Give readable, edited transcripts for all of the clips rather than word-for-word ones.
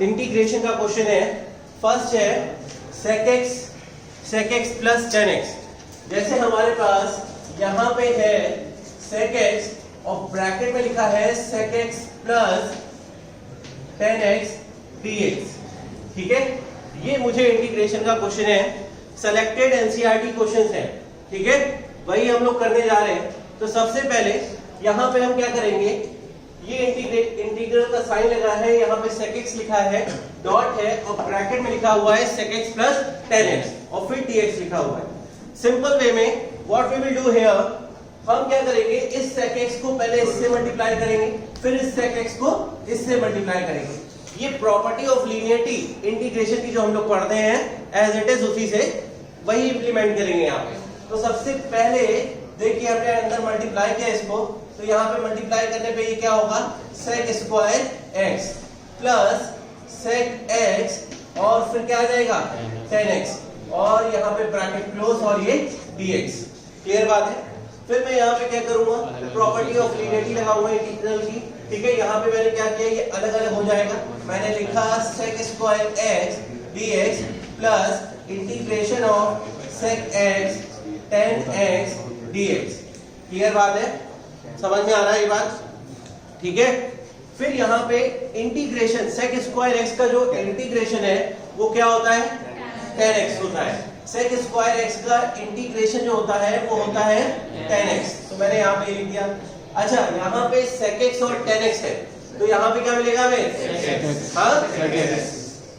Integration का question है। First है sec x plus tan x। जैसे हमारे पास यहाँ पे है sec x और ब्रैकेट में लिखा है sec x plus tan x dx। ठीक है, ये मुझे इंटीग्रेशन का क्वेश्चन है। सेलेक्टेड एनसीईआरटी क्वेश्चंस है। ठीक है, वही हम लोग करने जा रहे हैं। तो सबसे पहले यहाँ पे हम क्या करेंगे, ये इंटीग्रल का साइन लगा है, यहाँ पे sec x लिखा है, डॉट है और ब्रैकेट में लिखा हुआ है sec x plus tan x और फिर dx लिखा हुआ है। सिंपल वे में what we will do here, हम क्या करेंगे, इस sec x को पहले इससे मल्टीप्लाई करेंगे, फिर इस sec x को इससे मल्टीप्लाई करेंगे। ये प्रॉपर्टी ऑफ लीनियरिटी इंटीग्रेशन की जो हम लोग पढ़ते हैं एज इट इज, उसी से वही इंप्लीमेंट करेंगे यहाँ पे। तो सबसे पहले देखिए अपने अंदर मल्टीप्लाई किया इसको, तो यहाँ पे मल्टीप्लाई करने पे ये क्या होगा, sec square x plus sec x और फिर क्या आ जाएगा tan x और यहाँ पे ब्रैकेट क्लोज और ये dx। क्लियर बात है। फिर मैं यहाँ पे क्या करूंगा, प्रॉपर्टी ऑफ लीनियरिटी लगाऊंगा इंटीग्रल की। ठीक है, यहाँ पे मैंने क्या किया, ये अलग अलग हो जाएगा। मैंने लिखा sec square x dx plus integration of sec x tan x dx। Clear बात है, समझ में आ रहा है ये बात। ठीक है, फिर यहाँ पे इंटीग्रेशन sec स्क्वायर x का जो इंटीग्रेशन है वो क्या होता है, tan x होता है। sec स्क्वायर x का इंटीग्रेशन जो होता है वो होता है tan x। तो मैंने यहाँ पे लिख दिया। अच्छा, यहाँ पे sec x और tan x है, तो यहाँ पे क्या मिलेगा हमें, हाँ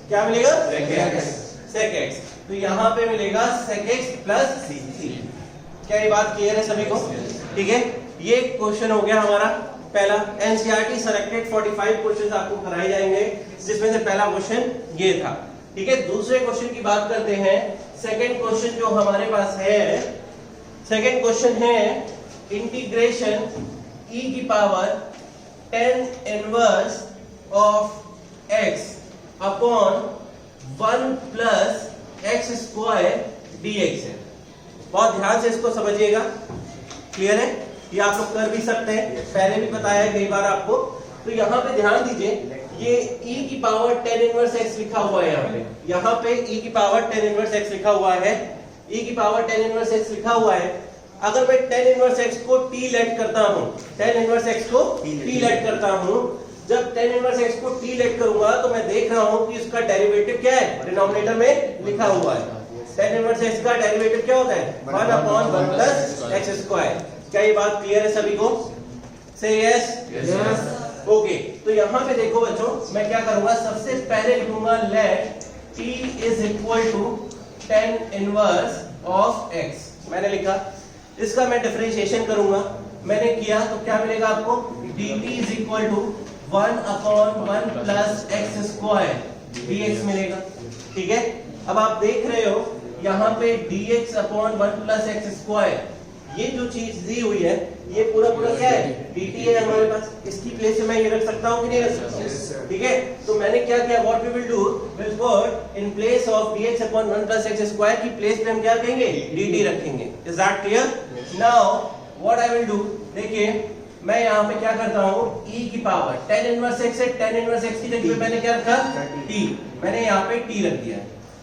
क्या मिलेगा, sec x। तो यहाँ पे मिलेगा sec x प्लस c। क्या ये बात क्लियर है सभी को। ठीक है, ये क्वेश्चन हो गया हमारा पहला। एनसीईआरटी सेलेक्टेड 45 क्वेश्चंस आपको कराए जाएंगे, जिसमें से पहला क्वेश्चन ये था। ठीक है, दूसरे क्वेश्चन की बात करते हैं। सेकंड क्वेश्चन जो हमारे पास है, सेकंड क्वेश्चन है इंटीग्रेशन e की power tan inverse of x upon 1 plus x square dx है। बहुत ध्यान से इसको समझिएगा। क्लियर है, ये आप लोग कर भी सकते हैं, पहले भी बताया है कई बार आपको। तो यहाँ पे ध्यान दीजिए, ये e की पावर tan इनवर्स x लिखा हुआ है। यहाँ पे e की पावर tan इनवर्स x लिखा हुआ है, e की पावर tan इनवर्स x लिखा हुआ है। अगर मैं tan इनवर्स x को t लेट करता हूँ, tan इनवर्स x को t लेट करता हूँ, जब tan इनवर्स x को t लेट करूंगा तो मैं देख रहा हूँ कि इसका डेरिवेटिव क्या है, डिनोमिनेटर में लिखा हुआ है। tan इनवर्स x का डेरिवेटिव क्या होता है, 1 अपॉन 1 प्लस x स्क्वायर। क्या ये बात क्लियर है सभी को, से यस ओके। तो यहाँ पे देखो बच्चों, मैं क्या करूंगा, सबसे पहले लिखूंगा let t is equal to tan inverse of x। मैंने लिखा, इसका मैं डिफरेंशिएशन करूंगा। मैंने किया तो क्या मिलेगा आपको, dt is equal to 1 upon 1 plus x square dx मिलेगा। ठीक है, अब आप देख रहे हो यहाँ पे dx upon 1 plus x square, ये जो चीज दी हुई है ये पूरा पूरा क्या है, dt है हमारे पास। इसकी प्लेस में मैं ये रख सकता हूँ कि नहीं रख सकता। ठीक है, तो मैंने क्या किया, what we will do, will put in place of dx upon 1 plus x square की प्लेस पे हम क्या कहेंगे, dt रखेंगे। Is that clear. Now what I will do, देखिए मैं यहाँ पे क्या करता हूँ, e की पावर tan इनवर्स x है, tan इनवर्स x की जगह पे मैंने क्या रखा, t। मैंने यहाँ पे t रख दिया।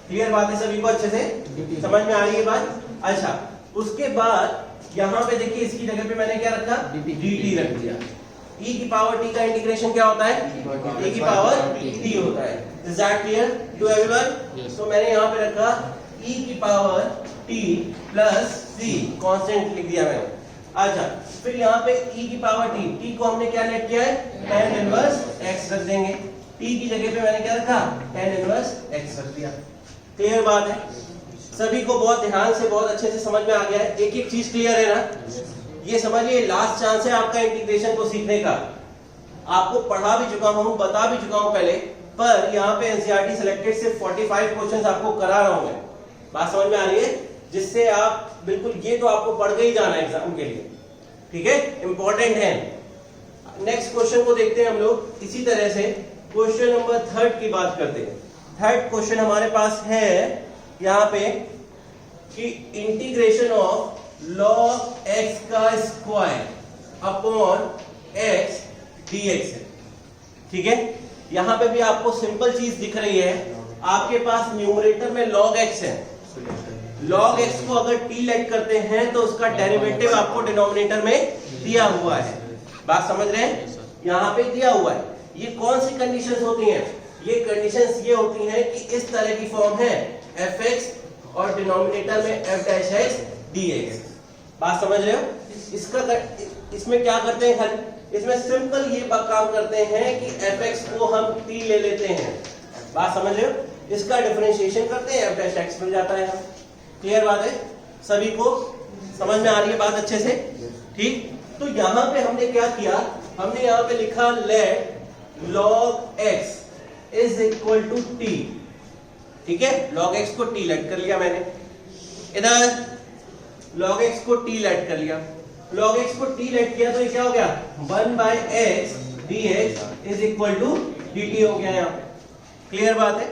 क्लियर बात है सभी को, अच्छे से समझ में आ रही है बात। अच्छा, उसके बाद यहाँ पे देखिए इसकी जगह पे मैंने क्या रखा, dt रख दिया। e की पावर t का इंटीग्रेशन क्या होता है, e की पावर t होता है। Is that clear to everyone. तो मैंने यहाँ पे रखा e की power t plus c, constant लिख दिया मैंने। अच्छा, फिर यहाँ पे e की पावर t को हमने क्या लेट किया है, tan इनवर्स x रख देंगे। t की जगह पे मैंने क्या रखा, tan इनवर्स x रख दिया। क्लियर बात है सभी को, बहुत ध्यान से, बहुत अच्छे से समझ में आ गया है। एक एक चीज क्लियर है ना। ये समझिए लास्ट चांस है आपका इंटीग्रेशन को सीखने का। आपको पढ़ा भी चुका हूं, बता भी चुका हूं पहले, पर यहाँ पे एनसीईआरटी सेलेक्टेड से 45 क्वेश्चंस आपको करा रहा हूं मैं। बात समझ में आ रही है, जिससे आप बिल्कुल, ये तो आपको पढ़ के ही जाना है एग्जाम के लिए। ठीक है, इंपॉर्टेंट है। नेक्स्ट क्वेश्चन को देखते हैं हम लोग। इसी तरह से क्वेश्चन नंबर 3 की बात करते हैं। थर्ड क्वेश्चन हमारे पास है यहाँ पे कि इंटीग्रेशन ऑफ log x का स्क्वायर अपॉन x dx है। ठीक है, यहाँ पे भी आपको सिंपल चीज दिख रही है, आपके पास न्यूमरेटर में log x है, log x को अगर t लेट करते हैं तो उसका डेरिवेटिव आपको डिनोमिनेटर में दिया हुआ है। बात समझ रहे हैं? यहाँ पे दिया हुआ है। ये कौन सी कंडीशंस होती हैं? ये कंडीशंस ये होती हैं कि इस तरह की फॉर्म है fx और डिनोमिनेटर में f डैश x dx। बात समझ रहे हो? इसमें क्या करते हैं हल? इसमें सिंपल ये काम करते हैं कि fx को हम t ले लेते हैं। बात समझ रहे हो? इसका डिफरेंशिएशन करते हैं, f डैश x मिल जाता है। क्लियर बात है? सभी को समझ में आ रही है बात अच्छे से? ठीक। तो यहाँ पे हमने क्या किया, हमने यहाँ पे लिखा let log x is equal to t। ठीक है, log x को t लेट कर लिया मैंने, इधर log x को t लेट कर लिया, log x को t लेट किया तो ये क्या हो गया, 1/x dx is equal to dt हो गया यहाँ पे। क्लियर बात है?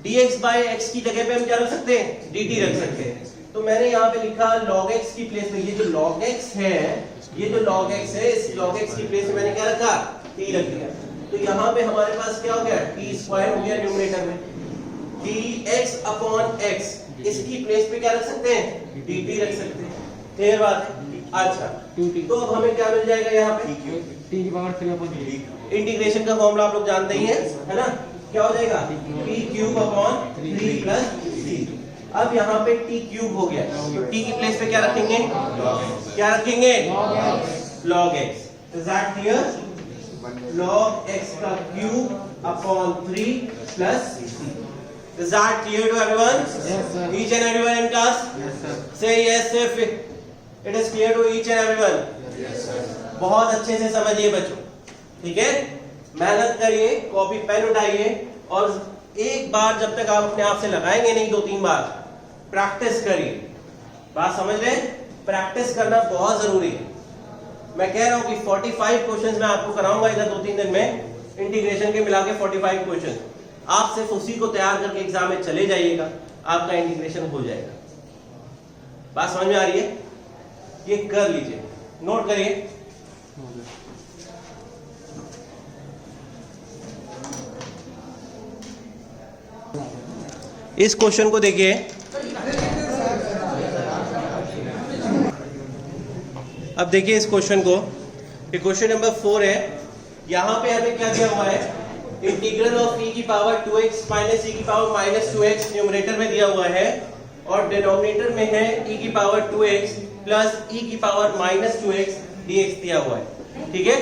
dx बाय x की जगह पे हम क्या रख सकते हैं, dt रख सकते हैं। तो मैंने यहाँ पे लिखा log x की प्लेस में, ये जो log x है, ये जो log x है, इस log x की प्लेस में मैंने क्या रखा, t रख दिया। तो यहाँ पे हमारे पास क्या हो गया, t स्क्वायर हो गया न्यूमरेटर में, dx अपॉन x, इसकी प्लेस पे क्या रख सकते हैं, dt रख सकते हैं। क्लियर बात है? अच्छा, तो अब हमें क्या मिल जाएगा यहाँ पे, t की पावर 3 अपॉन 3। इंटीग्रेशन का फॉर्मूला आप लोग जानते ही हैं, है ना? क्या हो जाएगा, t cube upon 3 plus c। अब यहाँ पे t क्यूब हो गया, तो t की प्लेस पे क्या रखेंगे, क्या रखेंगे, log x। Is that clear? log x का cube upon 3 plus c। Is that clear to everyone? Yes, sir. Each and everyone in class? Yes, sir. Say yes if it is clear to each and everyone. Yes, sir. बहुत अच्छे से समझिए बच्चों, ठीक है? मेहनत करिए, कॉपी पेन उठाइए और एक बार जब तक आप अपने आप से लगाएंगे नहीं, 2-3 बार प्रैक्टिस करिए। बात समझ रहे हैं? प्रैक्टिस करना बहुत जरूरी है। मैं कह रहा हूं कि 45 क्वेश्चंस मैं आपको कराऊंगा इधर 2-3 दिन में, इंटीग्रेशन के मिला के 45 क्वेश्चन। आप सिर्फ उसी को तैयार करके एग्जाम में चले जाइएगा, आपका इंटीग्रेशन हो जाएगा। बात समझ में आ रही है? ये कर लीजिए, नोट करिए। इस क्वेश्चन को देखिए, अब देखिए इस क्वेश्चन को, ये क्वेश्चन नंबर 4 है। यहां पे हमें क्या दिया हुआ है, इंटीग्रल ऑफ e की पावर 2x माइनस e की पावर माइनस 2x न्यूमरेटर में दिया हुआ है और डिनोमिनेटर में है e की पावर 2x प्लस e की पावर माइनस 2x dx दिया हुआ है। ठीक है,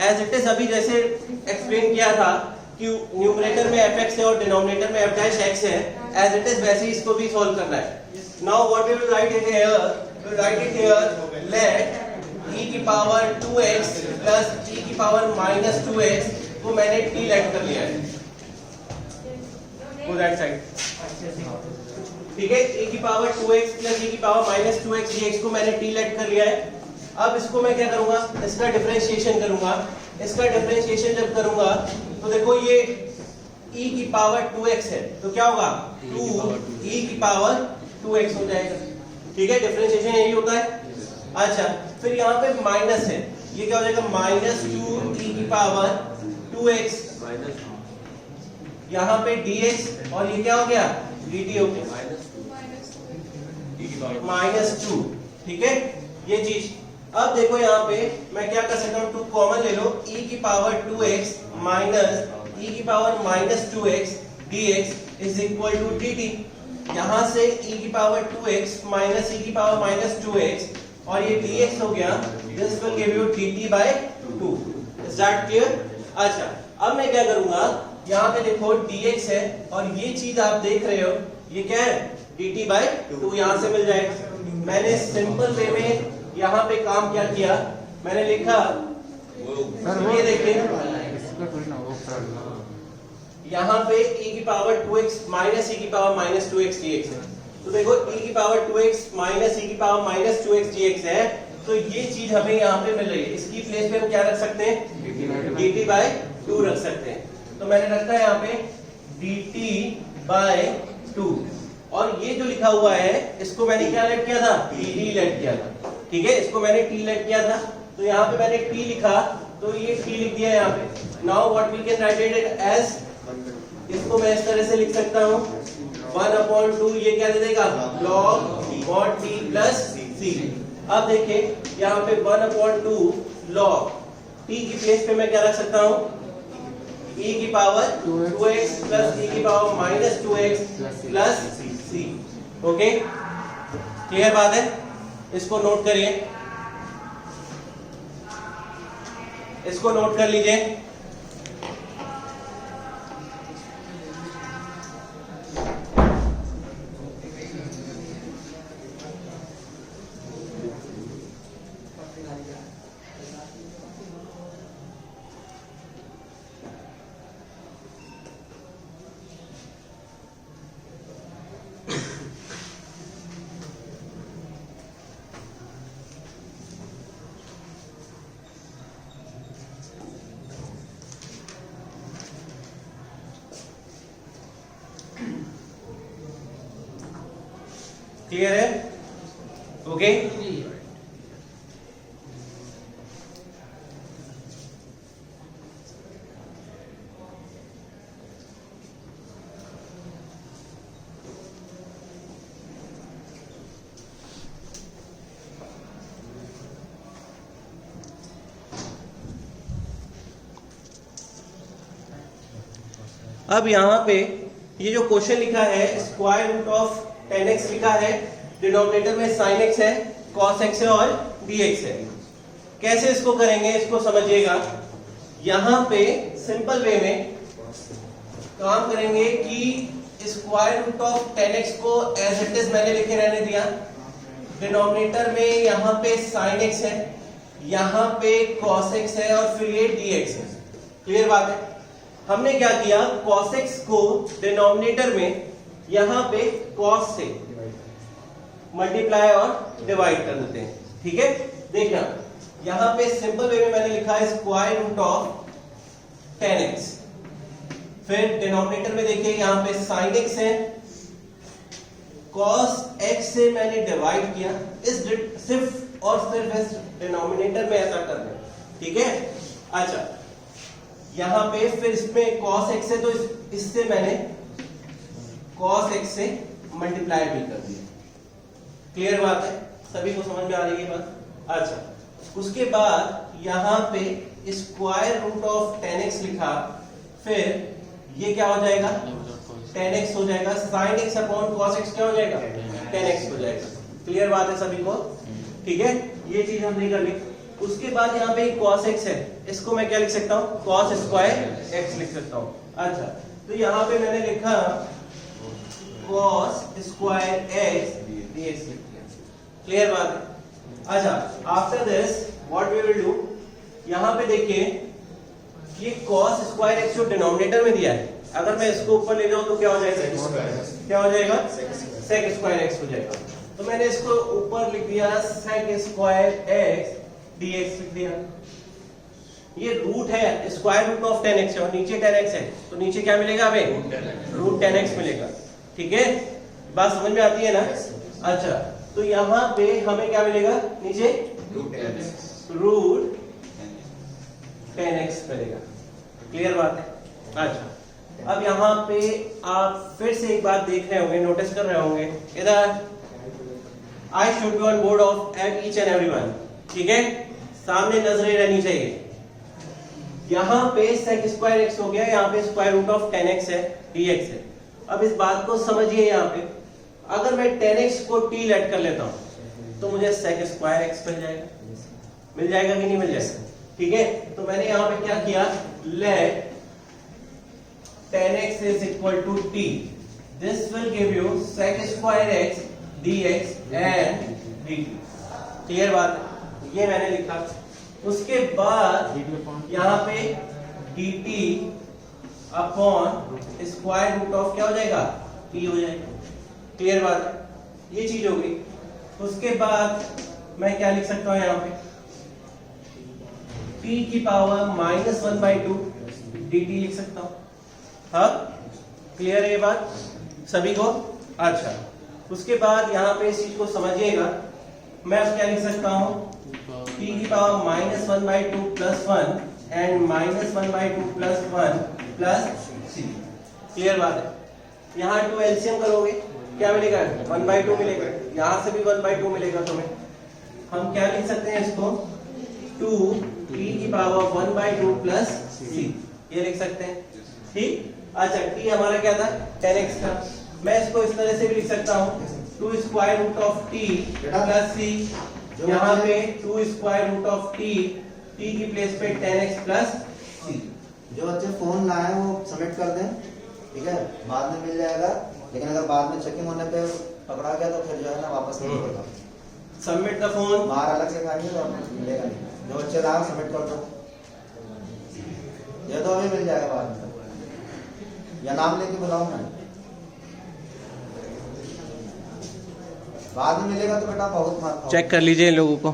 एज इट इज अभी जैसे एक्सप्लेन किया था कि न्यूमरेटर में fx है और डिनोमिनेटर में f डैश x है, एज इट इज वैसे ही इसको भी सॉल्व करना है। Now what we will write it here, we will write it here let e की पावर 2x प्लस e की पावर माइनस 2x को मैंने t लेट कर लिया है, वो दैट साइड। ठीक है, e की पावर 2x प्लस e की पावर माइनस 2x dx को मैंने t लेट कर लिया है। अब इसको मैं क्या करूंगा, इसका डिफरेंशिएशन करूंगा। इसका डिफरेंशिएशन जब करूंगा तो देखो ये e की पावर 2x है, तो क्या होगा 2e की पावर 2x हो जाएगा। ठीक है, डिफरेंशिएशन यही होता है। अच्छा, फिर यहाँ पे माइनस है, ये क्या हो जाएगा माइनस 2e की पावर 2x, यहाँ पे dx और ये क्या हो गया dt हो गया माइनस 2। ठीक है, ये चीज। अब देखो यहाँ पे मैं क्या कर सकता हूँ, 2 कॉमन ले लो, e की पावर 2x माइनस e की power minus 2x dx is equal to dt। यहाँ से e की पावर 2x माइनस e की पावर माइनस 2x और ये dx हो गया, this will give you dt by 2। Is that clear? अच्छा, अब मैं क्या करूंगा, यहाँ पे देखो dx है और ये चीज आप देख रहे हो, ये क्या है dt by 2, यहाँ से मिल जाएगा। मैंने सिंपल वे में यहाँ पे काम क्या किया, मैंने लिखा, ये देखिए यहाँ पे e की पावर 2x माइनस e की पावर माइनस 2x dx है, तो देखो e की पावर 2x माइनस e की पावर माइनस 2x dx है, तो ये चीज हमें यहाँ पे मिल रही है। इसकी प्लेस पे हम क्या रख सकते हैं, dt by 2 रख सकते हैं। तो मैंने रखा है यहाँ पे dt by 2 और ये जो लिखा हुआ है इसको मैंने क्या लेट किया था, t लेट किया था। ठीक है, इसको मैंने t लेट किया था, तो यहाँ पे मैंने t लिखा तो ये t लिख दिया यहाँ पे। Now what we can write it as, इसको मैं इस तरह से लिख सकता हूँ 1/2, ये क्या दे देगा log mod t plus c। अब देखिए यहाँ पे 1/2 log t की प्लेस पे मैं क्या रख सकता हूँ, e की पावर 2x प्लस e की power minus 2x plus c। Okay, clear बात है? इसको नोट करिए, इसको नोट कर लीजिए। क्लियर है? ओके, अब यहाँ पे ये जो क्वेश्चन लिखा है स्क्वायर रूट ऑफ 10x लिखा है, डिनोमिनेटर में sin x है, cos x है और dx है। कैसे इसको करेंगे इसको समझिएगा। यहाँ पे सिंपल वे में काम करेंगे कि स्क्वायर रूट ऑफ 10x को एज इट इज मैंने लिखे रहने दिया, डिनोमिनेटर में यहाँ पे sin x है, यहाँ पे cos x है और फिर ये dx है। क्लियर बात है? हमने क्या किया, cos x को डिनोमिनेटर में यहाँ पे cos से मल्टीप्लाई और डिवाइड कर देते हैं। ठीक है, देखना यहाँ पे सिंपल वे में मैंने लिखा है स्क्वायर रूट ऑफ 10x, फिर डिनोमिनेटर में देखिए यहाँ पे sin x है, cos x से मैंने डिवाइड किया, इस सिर्फ और सिर्फ इस डिनोमिनेटर में ऐसा कर दें। ठीक है, अच्छा यहाँ पे फिर इसमें cos x है तो इससे मैंने cos x से मल्टीप्लाई भी कर दिया। क्लियर बात है? सभी को समझ में आ रही है बात? अच्छा, उसके बाद यहाँ पे स्क्वायर रूट ऑफ 10x लिखा, फिर ये क्या हो जाएगा 10x हो जाएगा, sin x upon cos x क्या हो जाएगा 10x हो जाएगा। क्लियर बात है सभी को? ठीक है, ये चीज हमने कर ली। उसके बाद यहाँ पे cos x है, इसको मैं क्या लिख सकता हूँ cos स्क्वायर x लिख सकता हूँ। अच्छा, तो यहाँ पे मैंने लिखा cos स्क्वायर x dx लिख दिया। क्लियर बात है? अच्छा, after this what we will do, यहाँ पे देखिए ये cos स्क्वायर x जो डिनोमिनेटर में दिया है, अगर मैं इसको ऊपर ले जाऊं तो क्या हो जाएगा, क्या हो जाएगा sec स्क्वायर x हो जाएगा। तो मैंने इसको ऊपर लिख दिया sec स्क्वायर x dx लिख दिया। ये रूट है, स्क्वायर रूट ऑफ 10x है और नीचे 10x है, तो नीचे क्या मिलेगा हमें रूट 10x मिलेगा। ठीक है, बात समझ में आती है ना? अच्छा, तो यहाँ पे हमें क्या मिलेगा, नीचे रूट 10x मिलेगा। क्लियर बात है? अच्छा, अब यहाँ पे आप फिर से एक बात देख रहे होंगे, नोटिस कर रहे होंगे, इधर I should be on board of each and everyone. ठीक है, सामने नजरें रहनी चाहिए। यहाँ पे sec स्क्वायर x हो गया, यहाँ पे स्क्वायर रूट ऑफ 10x है, dx है। अब इस बात को समझिए, यहाँ पे अगर मैं 10x को t लेट कर लेता हूँ तो मुझे sec स्क्वायर x मिल जाएगा, मिल जाएगा कि नहीं मिल जाएगा? ठीक है, तो मैंने यहाँ पे क्या किया, late 10x is equal to t, this will give you sec square x dx and dt। Clear बात है? ये मैंने लिखा। उसके बाद यहाँ पे dt upon square root of क्या हो जाएगा t हो जाएगा। क्लियर बात है? ये चीज हो गई। उसके बाद मैं क्या लिख सकता हूँ, यहाँ पे t की पावर -1/2 dt लिख सकता हूँ। हाँ, क्लियर है ये बात सभी को? अच्छा, उसके बाद यहाँ पे इस चीज को समझिएगा, मैं क्या लिख सकता हूँ, t की power -1/2 + 1 and minus 1/2 plus 1 plus c. Clear बात है। यहाँ 2 एलसीएम करोगे क्या मिलेगा? 1/2 मिलेगा, यहाँ से भी 1/2 मिलेगा तुम्हें। हम क्या लिख सकते हैं इसको? 2t की पावर 1/2 प्लस सी, ये लिख सकते हैं। ठीक। अच्छा, t हमारा क्या था? 10x था। मैं इसको इस तरह से भी लिख सकता हूँ 2 square root of t plus c. यहाँ पे 2 square root of t, t की प्लेस पे 10x प्लस सी। जो बच्चे फोन लाए वो सबमिट कर दें, ठीक है, बाद में मिल जाएगा। लेकिन अगर बाद में चेकिंग होने पे पकड़ा गया तो फिर जो है ना वापस नहीं मिलेगा। Submit the phone. बाहर अलग से खाएंगे तो मिलेगा नहीं। जो बच्चे लाए सबमिट कर दो, ये तो अभी मिल जाएगा बाद में, या नाम लेके बुलाओ ना, बाद में मिलेगा तो बेटा बहुत मार खाओ। चेक कर लीजिए इन लोगों को।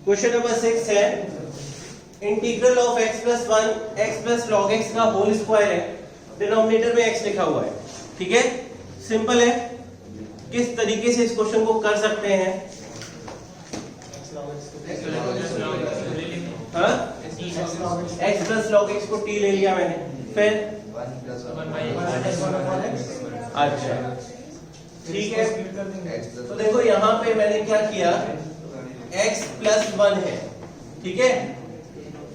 क्वेश्चन नंबर 6 है integral of x plus 1 x plus log x का होल स्क्वायर है, डिनोमिनेटर में x लिखा हुआ है। ठीक है, सिंपल है। किस तरीके से इस क्वेश्चन को कर सकते हैं? हाँ, x प्लस log x को t ले लिया मैंने, फिर अच्छा ठीक है। तो देखो यहाँ पे मैंने क्या किया, x प्लस 1 है, ठीक है,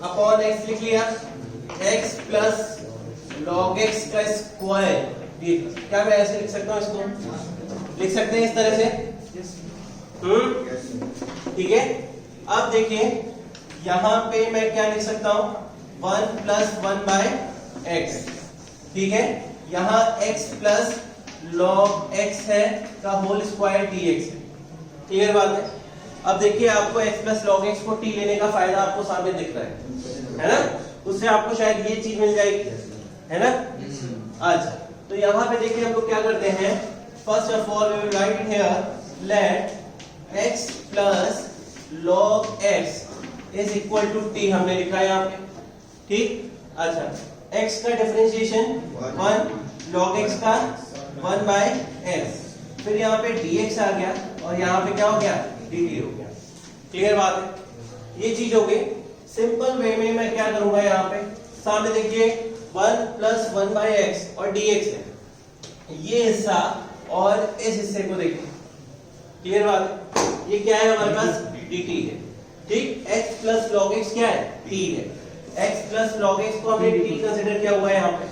अपॉन x लिख लिया, x प्लस log x का स्क्वायर। क्या मैं ऐसे लिख सकता हूँ? इसको लिख सकते हैं इस तरह से। ठीक है। अब देखिए यहाँ पे मैं क्या लिख सकता हूँ? 1 प्लस 1/x। ठीक है, यहाँ x प्लस log x है का होल स्क्वायर dx है। क्लियर बात है। अब देखिए आपको x प्लस log x को t लेने का फायदा आपको सामने दिख रहा है ना? उससे आपको शायद ये चीज मिल जाएगी, है ना? अच्छा, तो यहाँ पे देखिए हम लोग क्या करते हैं, first of all we will write here let x plus log x is equal to t। हमने लिखा है यहाँ पे, ठीक। अच्छा, x का डिफरेंशिएशन 1, log x का 1/x, फिर यहाँ पे dx आ गया और यहाँ पे क्या हो गया? dt हो गया। क्लियर बात है। ये चीज हो गई। सिंपल वे में मैं क्या करूंगा, यहाँ पे सामने देखिए 1 प्लस 1/x और dx है, ये हिस्सा और इस हिस्से को देखिए। क्लियर बात है। ये क्या है हमारे पास? dt है, ठीक। x प्लस log x क्या है? t है। x प्लस log x को हमने t कंसीडर किया हुआ है यहाँ पे।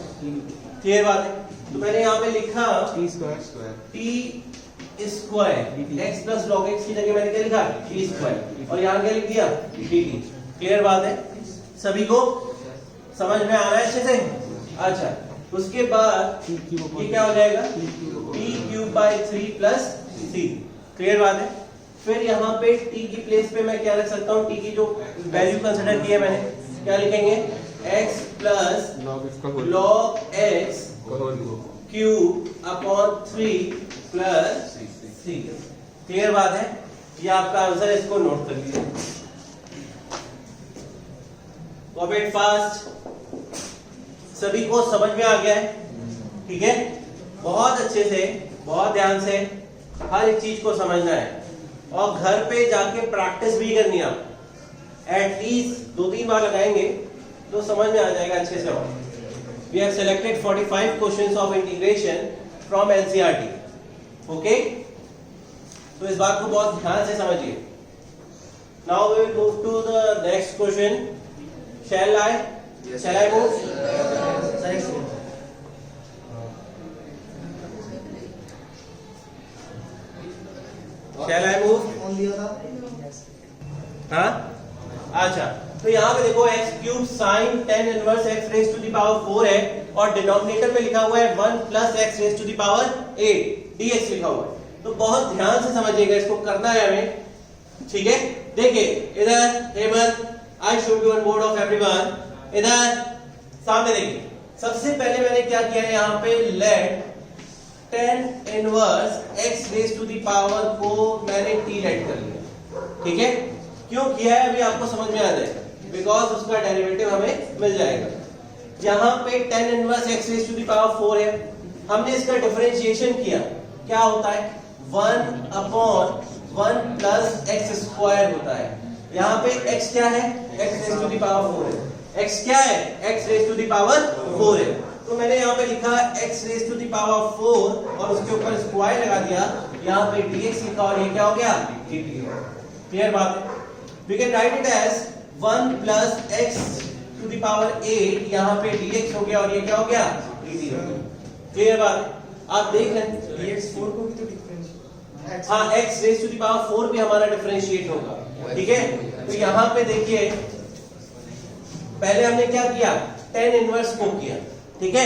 क्लियर बात है। तो मैंने यहाँ पे लिखा t square t square, x plus log x की जगह मैंने क्या लिखा? t स्क्वायर, और यहाँ क्या लिख दिया? dt। क्लियर बात है। सभी को समझ में आ रहा है अच्छे से? अच्छा, उसके बाद ये क्या हो जाएगा? t³/3 plus c। क्लियर बात है। फिर यहाँ पे t की प्लेस पे मैं क्या रख सकता हूँ? t की जो वैल्यू कंसिडर की है मैंने, क्या लिखेंगे? x plus log x cube upon 3 plus c। Clear बात है। ये आपका आंसर है, इसको नोट कर लीजिए। Copy it fast. सभी को समझ में आ गया है? ठीक है, बहुत अच्छे से, बहुत ध्यान से हर एक चीज को समझना है और घर पे जाके प्रैक्टिस भी करनी है। आप एटलीस्ट 2-3 बार लगाएंगे तो समझ में आ जाएगा अच्छे से। और we have selected 45 questions of integration from NCERT. Okay? तो इस बात को बहुत ध्यान से समझिए। Now we will move to the next question. Shall I move? Shall I move? कौन दिया था? हाँ, अच्छा, तो यहाँ पे देखो x cube sine 10 inverse x raise to the power 4 है और डिनोमिनेटर में लिखा हुआ है 1 plus x raise to the power 8 dx लिखा हुआ है। तो बहुत ध्यान से समझिएगा, इसको करना है हमें। ठीक है, देखिए इधर Hemant, I should be on board of everyone. इधर सामने देखिए, सबसे पहले मैंने क्या किया है, यहाँ पे let 10 inverse x raise to the power को मैंने t लेट कर लिया। ठीक है, क्यों किया है अभी आपको समझ में आ जाएगा, बिकॉज उसका डेरिवेटिव हमें मिल जाएगा। यहाँ पे 10 inverse x raise to the power 4 है, हमने इसका डिफरेंशिएशन किया, क्या होता है? 1 अपॉन 1 प्लस x स्क्वायर होता है। यहाँ पे x क्या है, x raise to the power 4 है। x क्या है, x raise to the power 4 है। तो मैंने यहाँ पे लिखा x raise to the power 4 और उसके ऊपर स्क्वायर लगा दिया, यहाँ पे dx लिखा और ये क्या हो गया, dt। क्लियर बात है। We can write it as 1 plus x to the power 8, यहाँ पे dx हो गया और ये क्या हो गया, dt हो गया। क्लियर बात है। आप देख रहे हैं dx 4 को भी तो डिफरेंशिएट, हाँ x raise to the power 4 भी हमारा डिफरेंशिएट होगा। ठीक है, तो यहाँ पे देखिए पहले हमने क्या किया, tan इनवर्स को किया। ठीक है,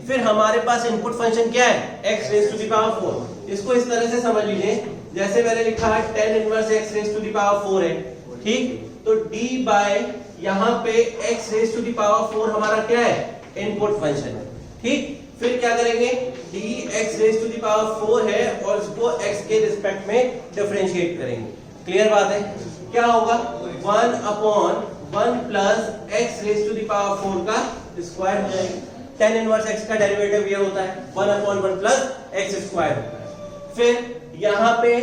फिर हमारे पास इनपुट फंक्शन क्या है, x raise to the power 4। इसको इस तरह से समझ लीजिए, जैसे मैंने लिखा है tan inverse x raise to the power 4 है। ठीक, तो d बाय यहाँ पे x raise to the power 4 हमारा क्या है, इनपुट फंक्शन है। ठीक, फिर क्या करेंगे, dx raise to the power 4 है और इसको x के रिस्पेक्ट में डिफरेंशिएट करेंगे। क्लियर बात है। क्या होगा, 1 upon 1 plus x raise to the power 4 का स्क्वायर हो जाएगा। tan इनवर्स x का डेरिवेटिव ये होता है 1 अपॉन 1 प्लस x स्क्वायर होता है। फिर यहाँ पे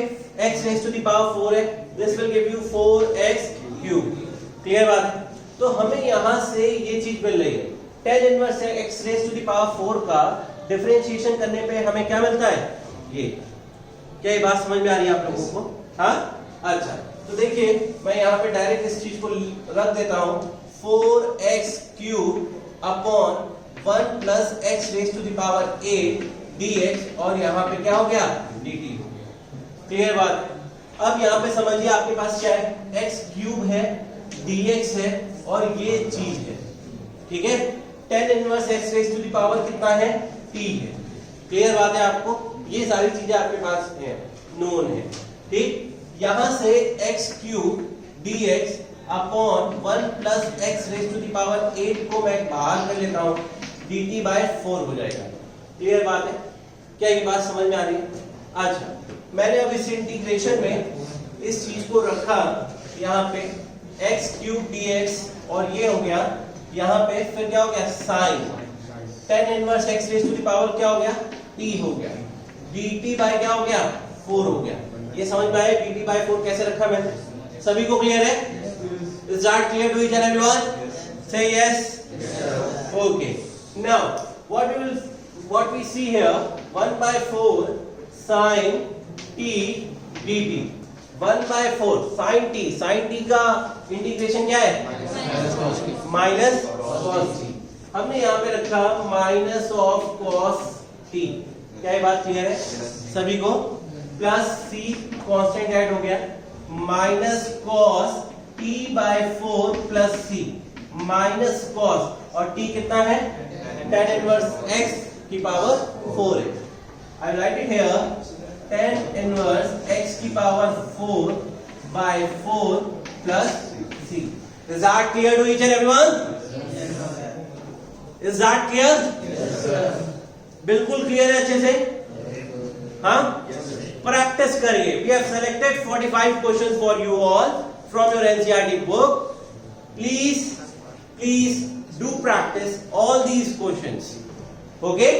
x raise to the power 4 है, this will give you 4x cube. Clear बात है। तो हमें यहाँ से ये चीज मिल रही है, tan inverse x raise to the power 4 का डिफरेंशिएशन करने पे हमें क्या मिलता है, ये। क्या ये बात समझ में आ रही है आप लोगों को? हाँ, अच्छा। तो देखिए मैं यहाँ पे डायरेक्ट इस चीज को रख देता हूँ, 4x cube upon 1 plus x raise to the power 8 dx और यहाँ पे क्या हो गया, dt हो गया। क्लियर बात है। अब यहाँ पे समझिए आपके पास क्या है, x क्यूब है, dx है और ये चीज है। ठीक है, tan inverse x raise to the power कितना है, t है। क्लियर बात है आपको, ये सारी चीजें आपके पास है, नोन है। ठीक, यहां से x cube dx upon 1 plus x raise to the power 8 को मैं बाहर कर लेता हूं, dt बाय 4 हो जाएगा। क्लियर बात है। क्या ये बात समझ में आ रही है? अच्छा, मैंने अब इस इंटीग्रेशन में इस चीज को रखा यहाँ पे x क्यूब dx और ये हो गया यहाँ पे, फिर क्या हो गया, sine tan inverse x raise to the power क्या हो गया, t हो गया, dt बाय क्या हो गया, 4 हो गया। ये समझ में आया dt बाय 4 कैसे रखा मैंने? सभी को क्लियर है? Is that clear to each and everyone? Say yes. Okay. Now what we see here, 1 by 4 sin t dt, 1 by 4 sin t का इंटीग्रेशन क्या है, माइनस cos t। हमने यहाँ पे रखा माइनस ऑफ cos t। क्या ये बात क्लियर है सभी को? प्लस c कांस्टेंट ऐड हो गया, minus cos t by 4 plus c minus cos और t कितना है, tan इनवर्स x की पावर 4 है। I write it here, tan inverse x की power 4 by 4 plus c। Is that clear to each and everyone? Is that clear? बिल्कुल clear है अच्छे से? हाँ, प्रैक्टिस करिए। We have selected 45 questions for you all from your NCERT book. Please do practice all these questions. Okay?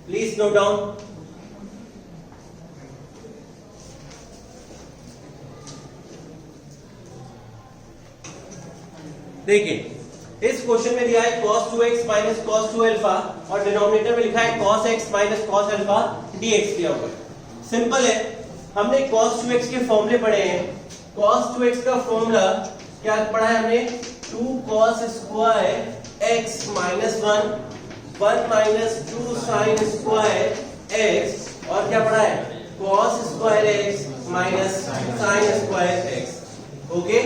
Please note down. देखिए इस question में दिया है cos 2x minus cos 2 alpha और डिनोमिनेटर में लिखा है cos x minus cos alpha dx दिया हुआ है। सिंपल है, हमने cos 2x के फॉर्मूले पढ़े हैं। cos 2x का फॉर्मूला क्या पढ़ा है हमने, 2 cos square x minus 1 minus 2 sin square x और क्या पढ़ा है, cos square x minus sin square x। Okay,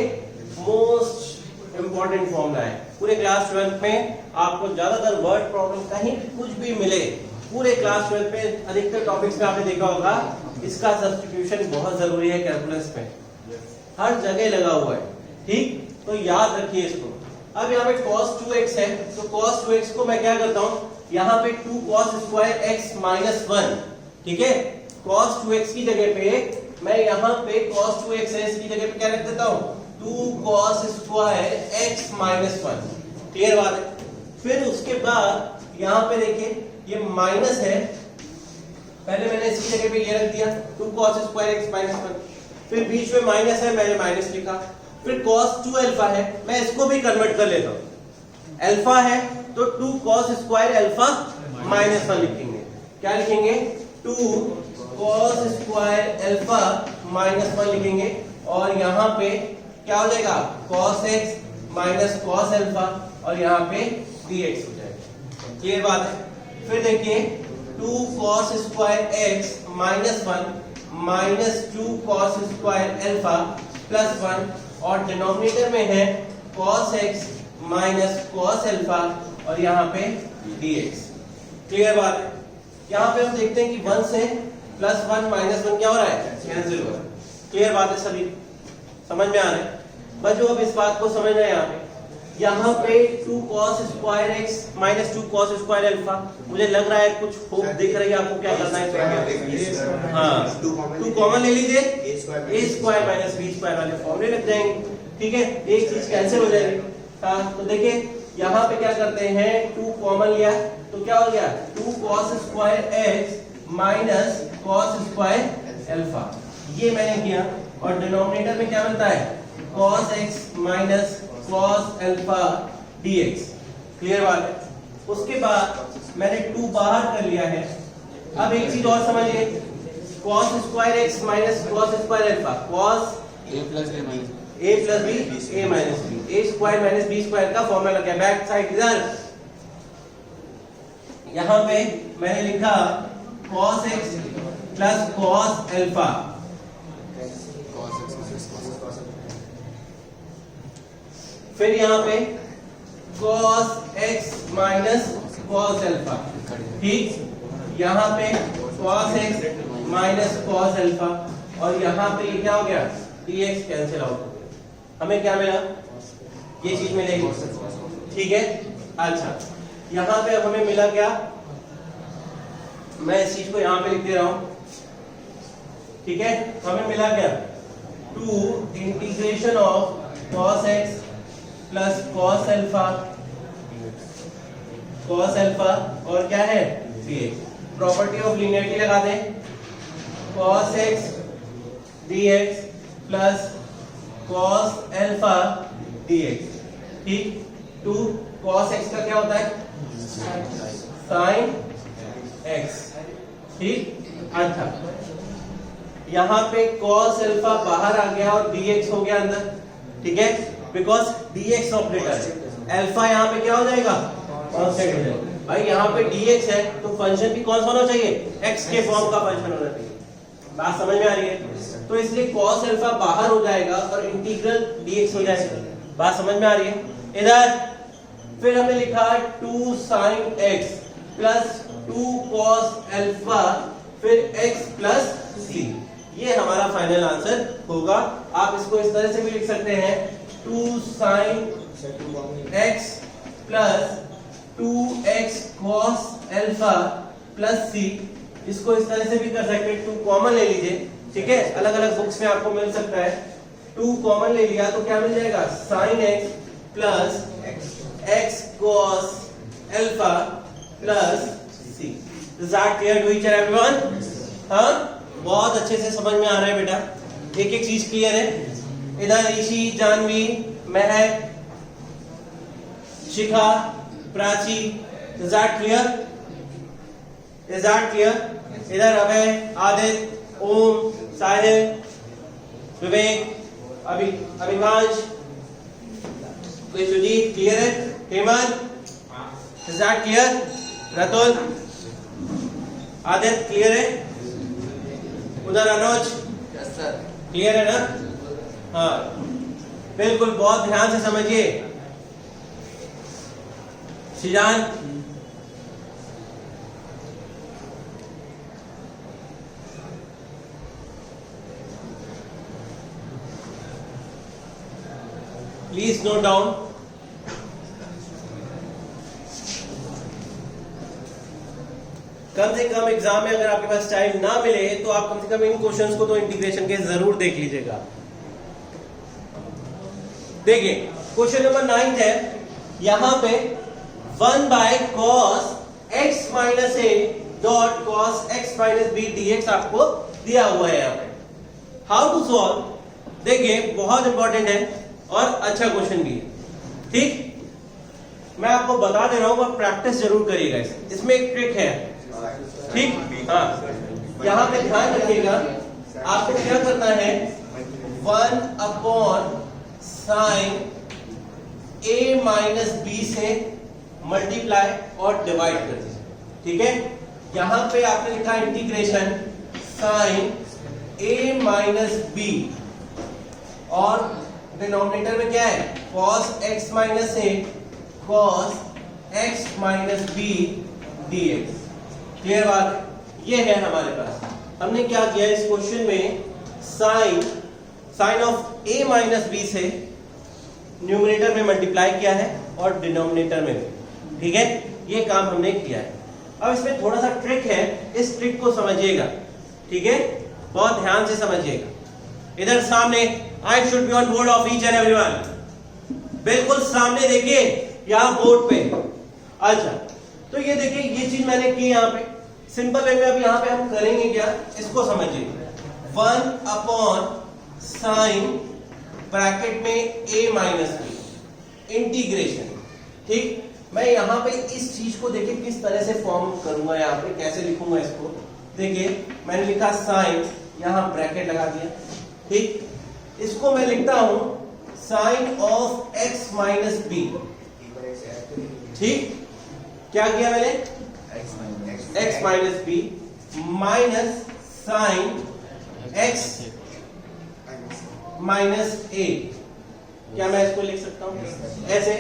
most important formula है। पूरे क्लास 12 में आपको ज्यादातर वर्ड प्रॉब्लम कहीं कुछ भी मिले, पूरे क्लास 12 में अधिकतर टॉपिक्स में आपने देखा होगा इसका सब्स्टिट्यूशन बहुत जरूरी है। कैलकुलस में हर जगह लगा हुआ है। ठीक, तो याद रखिए इसको। अब यहाँ पे cos 2x है, तो cos 2x को मैं क्या करता हूँ, यहाँ पे 2 cos स्क्वायर x माइनस 1। ठीक है, cos 2x की जगह पे मैं यहाँ पे cos 2x है, इसकी जगह पे क्या रख देता हूँ, 2 cos square x minus 1। Clear बात है। फिर उसके बाद यहाँ पे देखिए ये माइनस है, पहले मैंने इसकी जगह पे ये रख दिया 2 cos स्क्वायर x माइनस 1। फिर बीच में माइनस है, मैंने माइनस लिखा, फिर cos 2 अल्फा है, मैं इसको भी कन्वर्ट कर लेता हूं। अल्फा है तो 2 cos स्क्वायर अल्फा माइनस 1 लिखेंगे। क्या लिखेंगे? 2 cos स्क्वायर अल्फा माइनस 1 लिखेंगे, और यहां पे क्या हो जाएगा? cos x minus cos alpha, और यहां पे dx हो जाएगा। क्लियर बात है? फिर देखिए 2 cos square x minus 1 minus 2 cos square alpha plus 1, और डिनोमिनेटर में है cos x minus cos alpha, और यहाँ पे dx। क्लियर बात है? यहाँ पे हम देखते हैं कि 1 से प्लस 1 माइनस 1 क्या हो रहा है? कैंसिल हो रहा है। क्लियर बात है? सभी समझ में आ रहा है? बस जो अब इस बात को समझना है, यहाँ पे 2 cos square x minus 2 cos square alpha, मुझे लग रहा है कुछ होप दिख रही है आपको। क्या करना है? हाँ, 2 कॉमन ले लीजिए, a square minus b square वाले फॉर्मूले लग जाएंगे। ठीक है, एक चीज कैंसिल हो जाएगी। हाँ, तो देखिए यहाँ पे क्या करते हैं, 2 कॉमन लिया तो क्या हो गया? 2 cos square x minus cos square alpha, ये मैंने किया, और डिनोमिनेटर में क्या बनता है? cos x minus cos alpha dx। Clear बात है? उसके बाद मैंने 2 बाहर कर लिया है। अब एक चीज और समझिए, cos square x minus cos square alpha, cos a plus b a minus b, a square minus b square का फॉर्मूला लग गया। बैक साइड इधर, यहां पे मैंने लिखा cos x plus cos alpha, फिर यहाँ पे cos x minus cos alpha. ठीक, यहाँ पे cos x minus cos alpha, और यहाँ पे ये क्या हो गया? dx कैंसिल आउट हो गया। हमें क्या मिला? ये चीज मिलेगी। ठीक है, अच्छा, यहाँ पे अब हमें मिला क्या? मैं इस चीज को यहाँ पे लिख दे रहा हूं। ठीक है, हमें मिला क्या? 2 integration of cos x plus cos alpha, और क्या है? dx। प्रॉपर्टी ऑफ लीनियरिटी लगा दें, cos x dx plus cos alpha dx। ठीक, 2 cos x का क्या होता है? sin x। ठीक, अच्छा, यहाँ पे cos अल्फा बाहर आ गया और dx हो गया अंदर। ठीक है, बिकॉज dx ऑपरेटर है, अल्फा यहाँ पे क्या हो जाएगा? कांस्टेंट हो जाएगा। भाई यहाँ पे dx है तो फंक्शन भी कौन सा होना चाहिए? x के फॉर्म का फंक्शन होना चाहिए। बात समझ में आ रही है? तो इसलिए cos अल्फा बाहर हो जाएगा और इंटीग्रल dx हो जाएगा। बात समझ में आ रही है? इधर फिर हमने लिखा 2 sin x plus 2 cos alpha, फिर x प्लस c। ये हमारा फाइनल आंसर होगा। आप इसको इस तरह से भी लिख सकते हैं, 2 sin x plus 2x cos alpha plus c। इसको इस तरह से भी कर सकते हैं, 2 कॉमन ले लीजिए। ठीक है, अलग अलग बुक्स में आपको मिल सकता है। 2 कॉमन ले लिया तो क्या मिल जाएगा? sin x plus x cos alpha plus c। Is that clear to each and everyone? हाँ, बहुत अच्छे से समझ में आ रहा है बेटा। एक एक चीज क्लियर है। इधर ऋषि, जानवी, महक, शिखा, Prachi, is that clear? Is that clear? इधर अभय, आदित्य, ओम, साहिल, विवेक, अभिवांश, सुजीत, क्लियर है? Hemant, is that clear? Ratul, Aditya, clear है? उधर अनुज, क्लियर है ना? हाँ, बिल्कुल, बहुत ध्यान से समझिए। Shizan, please note down. कम से कम एग्जाम में अगर आपके पास टाइम ना मिले तो आप कम से कम इन क्वेश्चंस को तो इंटीग्रेशन के जरूर देख लीजिएगा। देखिए, क्वेश्चन नंबर 9 है, यहां पे 1 by cos x minus a dot cos x minus b dx आपको दिया हुआ है। यहाँ पे हाउ टू सॉल्व, देखिए बहुत इंपॉर्टेंट है और अच्छा क्वेश्चन भी है, ठीक। मैं आपको बता दे रहा हूं, पर प्रैक्टिस जरूर करिएगा। इसमें एक ट्रिक है, ठीक। हाँ, यहां पे ध्यान रखिएगा, आपको क्या करना है, 1 upon sine a minus b से मल्टीप्लाई और डिवाइड कर दीजिए, ठीक है। यहां पे आपने लिखा integration sine a minus b और डिनोमिनेटर में क्या है, cos x minus a cos x minus B dx। Clear बात है, ये है हमारे पास। हमने क्या किया इस क्वेश्चन में, sine of a minus b से न्यूमरेटर में मल्टीप्लाई किया है और डिनोमिनेटर में भी, ठीक है। ये काम हमने किया है। अब इसमें थोड़ा सा ट्रिक है, इस ट्रिक को समझिएगा, ठीक है, बहुत ध्यान से समझिएगा। इधर सामने, I should be on board of each and everyone, बिल्कुल सामने देखिए यहां बोर्ड पे। अच्छा, तो ये देखिए ये चीज मैंने की यहाँ पे, सिंपल वे में। अब यहाँ पे हम करेंगे क्या, इसको समझिए, 1 अपॉन साइन ब्रैकेट में a माइनस बी इंटीग्रेशन, ठीक। मैं यहाँ पे इस चीज को देखिए किस तरह से फॉर्म करूंगा, यहाँ पे कैसे लिखूंगा इसको, देखिए मैंने लिखा साइन, यहाँ ब्रैकेट लगा दिया, ठीक। इसको मैं लिखता हूं sine of x minus b, ठीक। क्या किया मैंने, x minus b minus sine x minus a। क्या मैं इसको लिख सकता हूं ऐसे?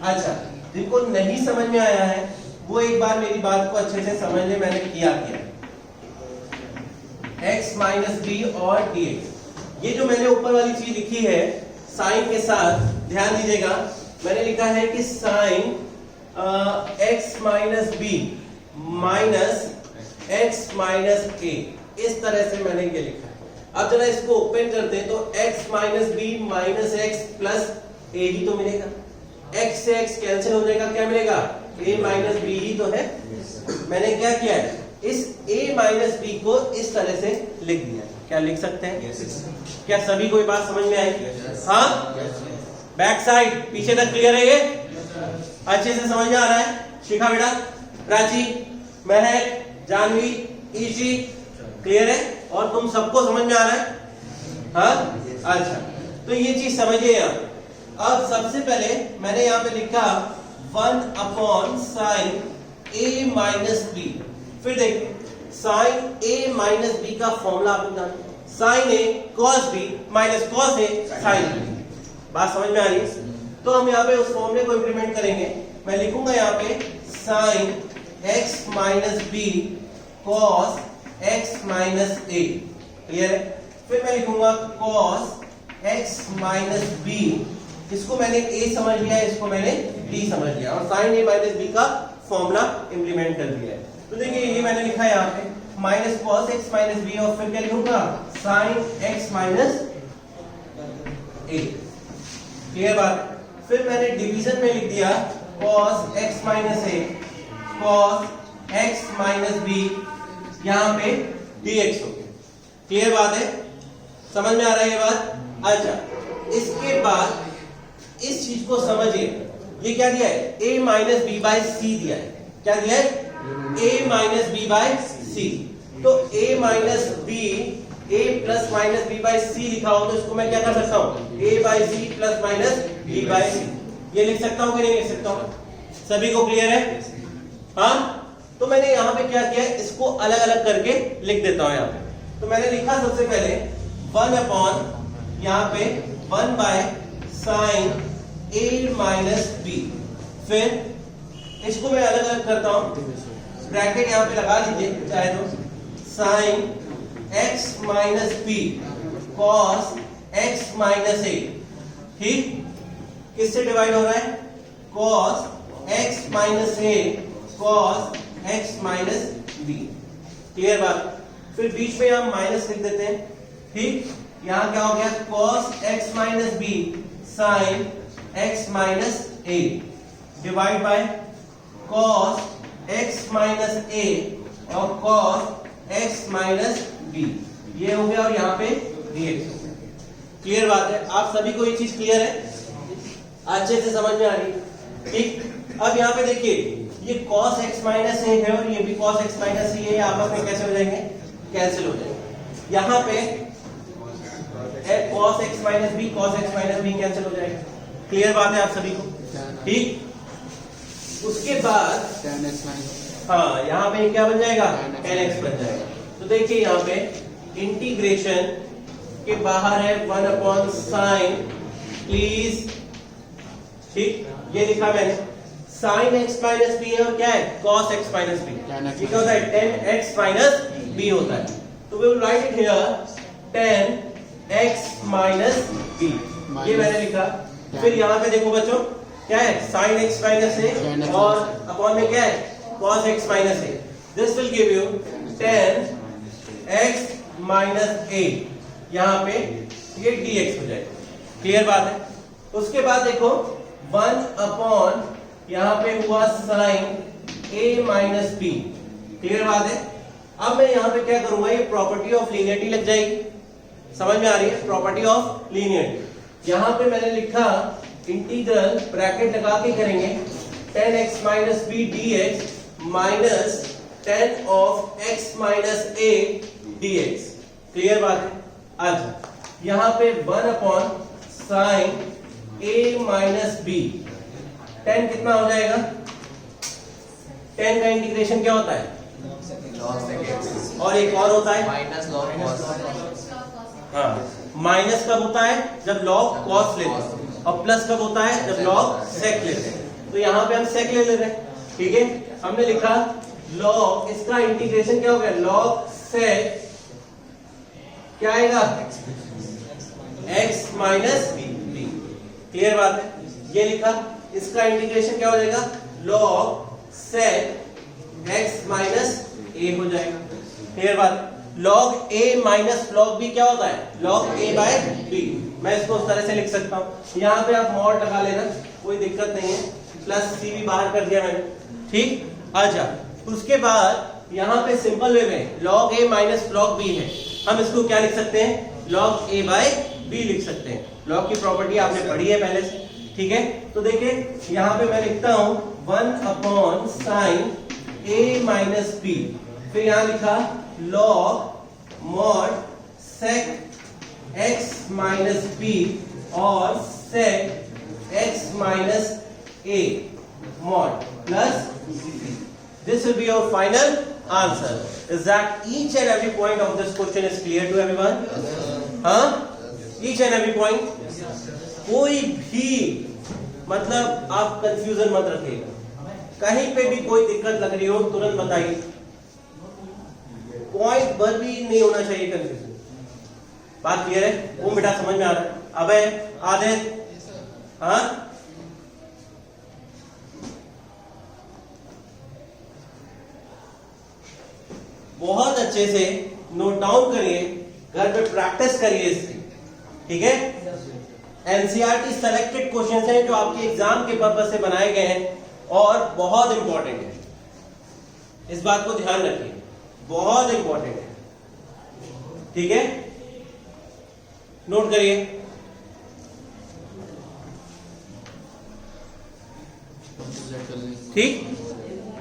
अच्छा, जिनको नहीं समझ में आया है वो एक बार मेरी बात को अच्छे से समझ ले, मैंने किया x माइनस बी और dx। ये जो मैंने ऊपर वाली चीज लिखी है साइन के साथ, ध्यान दीजिएगा, मैंने लिखा है कि sine x minus b minus x minus a, इस तरह से मैंने ये लिखा है। अब जरा इसको ओपन करते हैं तो x minus b minus x plus a ही तो मिलेगा, x से x कैंसिल हो जाएगा, क्या मिलेगा, a माइनस बी ही तो है। मैंने क्या किया है, इस a माइनस बी को इस तरह से लिख दिया है। क्या लिख सकते हैं? क्या सभी को ये बात समझ में आई? हाँ, बैक साइड पीछे तक क्लियर है, ये अच्छे से समझ में आ रहा है? शिखा बेटा, प्राची, महक, जानवी, ईशी, क्लियर है? और तुम सबको समझ में आ रहा है? हाँ, अच्छा, तो ये चीज समझिए आप। अब सबसे पहले मैंने यहाँ पे लिखा 1 upon sine a minus b. फिर देखिए साइन a माइनस बी का फॉर्मूला आप जानते हैं, sine a cos b minus cos a sine b। बात समझ में आ रही है? तो हम यहाँ पे उस फॉर्मूले को इंप्लीमेंट करेंगे। मैं लिखूंगा यहाँ पे sine x minus b cos x minus a, clear है? फिर मैं लिखूंगा कॉस x माइनस b, इसको मैंने a समझ लिया, इसको मैंने b समझ लिया, और साइन a माइनस b का फॉर्मूला इंप्लीमेंट कर दिया है। तो देखिए ये मैंने लिखा है यहाँ पे minus cos x minus b, और फिर क्या लिखूंगा, sine x minus a, clear बात? फिर मैंने डिवीजन में लिख दिया cos x minus a cos x minus b, यहाँ पे dx हो गया, क्लियर बात है? समझ में आ रहा है ये बात? अच्छा, इसके बाद इस चीज को समझिए, ये क्या दिया है, a minus b by c दिया है। क्या दिया है, a minus b by c. तो a minus b, a plus minus b by c लिखा हो तो इसको मैं क्या कर सकता हूँ, a by c plus minus b by c. ये लिख सकता हूँ कि नहीं लिख सकता हूँ? सभी को क्लियर है? हाँ, तो मैंने यहाँ पे क्या किया, इसको अलग अलग करके लिख देता हूँ यहाँ पे। तो मैंने लिखा सबसे पहले 1 अपॉन यहाँ पे 1 by sine a minus b. फिर इसको मैं अलग अलग करता हूँ, ब्रैकेट यहाँ पे लगा लीजिए चाहे तो, sine x minus b cos x minus a, ठीक। किससे डिवाइड हो रहा है, cos x minus a cos x minus b, clear बात? फिर बीच में हम माइनस लिख देते हैं, ठीक। यहां क्या हो गया, cos x माइनस बी साइन x minus a divide by cos x minus a और cos x माइनस b, ये हो गया। और यहाँ पे dx। क्लियर बात है? आप सभी को ये चीज क्लियर है, अच्छे से समझ में आ रही है? ठीक। अब यहाँ पे देखिए, ये cos x माइनस ए है और ये भी cos x माइनस ए है, आपस में कैसे हो जाएंगे? कैंसिल हो जाएंगे। यहाँ पे cos x minus b cancel हो जाएगा। क्लियर बात है आप सभी को? ठीक। उसके बाद हाँ, यहाँ पे क्या बन जाएगा? tan x बन जाएगा। तो देखिए यहाँ पे इंटीग्रेशन के बाहर है 1/sin, प्लीज, ठीक, ये लिखा मैंने, sin x माइनस बी है और क्या है? cos x minus b. ये क्या होता है? tan x माइनस बी होता है। तो we will write it here tan x minus b, ये मैंने लिखा। फिर यहाँ पे देखो बच्चों, क्या है? sin x माइनस ए और अपॉन में क्या है? cos x minus a. This will give you tan x minus a, यहाँ पे ये dx हो जाएगा। क्लियर बात है? उसके बाद देखो 1 अपॉन यहाँ पे हुआ sin a minus b. Clear बात है? अब मैं यहाँ पे क्या करूंगा? ये प्रॉपर्टी ऑफ लीनियरिटी लग जाएगी। समझ में आ रही है? Property of linearity. यहाँ पे मैंने लिखा इंटीग्रल, ब्रैकेट लगा के करेंगे, tan x minus B dx minus tan of x minus a dx। Clear बात है? अच्छा, यहाँ पे 1 upon sin a minus b, tan कितना हो जाएगा? tan का इंटीग्रेशन क्या होता है? और एक और होता है माइनस लॉग। हाँ, माइनस कब होता है? जब log cos लेते हैं, और प्लस कब होता है? जब log sec लेते हैं। तो यहाँ पे हम sec ले रहे हैं, ठीक है? हमने लिखा log, इसका इंटीग्रेशन क्या हो गया? log sec क्या आएगा? x minus b. क्लियर बात है? ये लिखा, इसका इंटीग्रेशन क्या हो जाएगा? log sec x minus a हो जाएगा। क्लियर बात? log a minus log b क्या होता है? log a by b। मैं इसको उस तरह से लिख सकता हूँ। यहाँ पे आप मॉड लगा लेना, कोई दिक्कत नहीं है। प्लस c भी बाहर कर दिया मैंने, ठीक। अच्छा, उसके बाद यहाँ पे सिंपल वे में log a minus log b है, हम इसको क्या लिख सकते हैं? log a बाय b लिख सकते हैं। log की प्रॉपर्टी आपने पढ़ी है पहले से, ठीक है? तो देखिए यहाँ पे मैं लिखता हूँ 1 upon sin a minus b, फिर यहाँ लिखा log mod sec x minus b और sec x minus a mod plus this will be your final answer. Is that each and every point of this question is clear to everyone? हाँ, each and every point. कोई भी मतलब आप confusion मत रखिएगा, कहीं पे भी कोई दिक्कत लग रही हो तुरंत बताइए, पॉइंट भर भी नहीं होना चाहिए कंफ्यूजन। बात क्लियर है? वो बेटा समझ में आ रहा है? अबे आदित्य, हाँ, बहुत अच्छे से नोट डाउन करिए, घर पे प्रैक्टिस करिए इसकी, ठीक है? एनसीईआरटी सेलेक्टेड क्वेश्चंस हैं जो आपके एग्जाम के पर्पस से बनाए गए हैं और बहुत इंपॉर्टेंट है, इस बात को ध्यान रखिए, बहुत इंपॉर्टेंट है, ठीक है? नोट करिए। ठीक,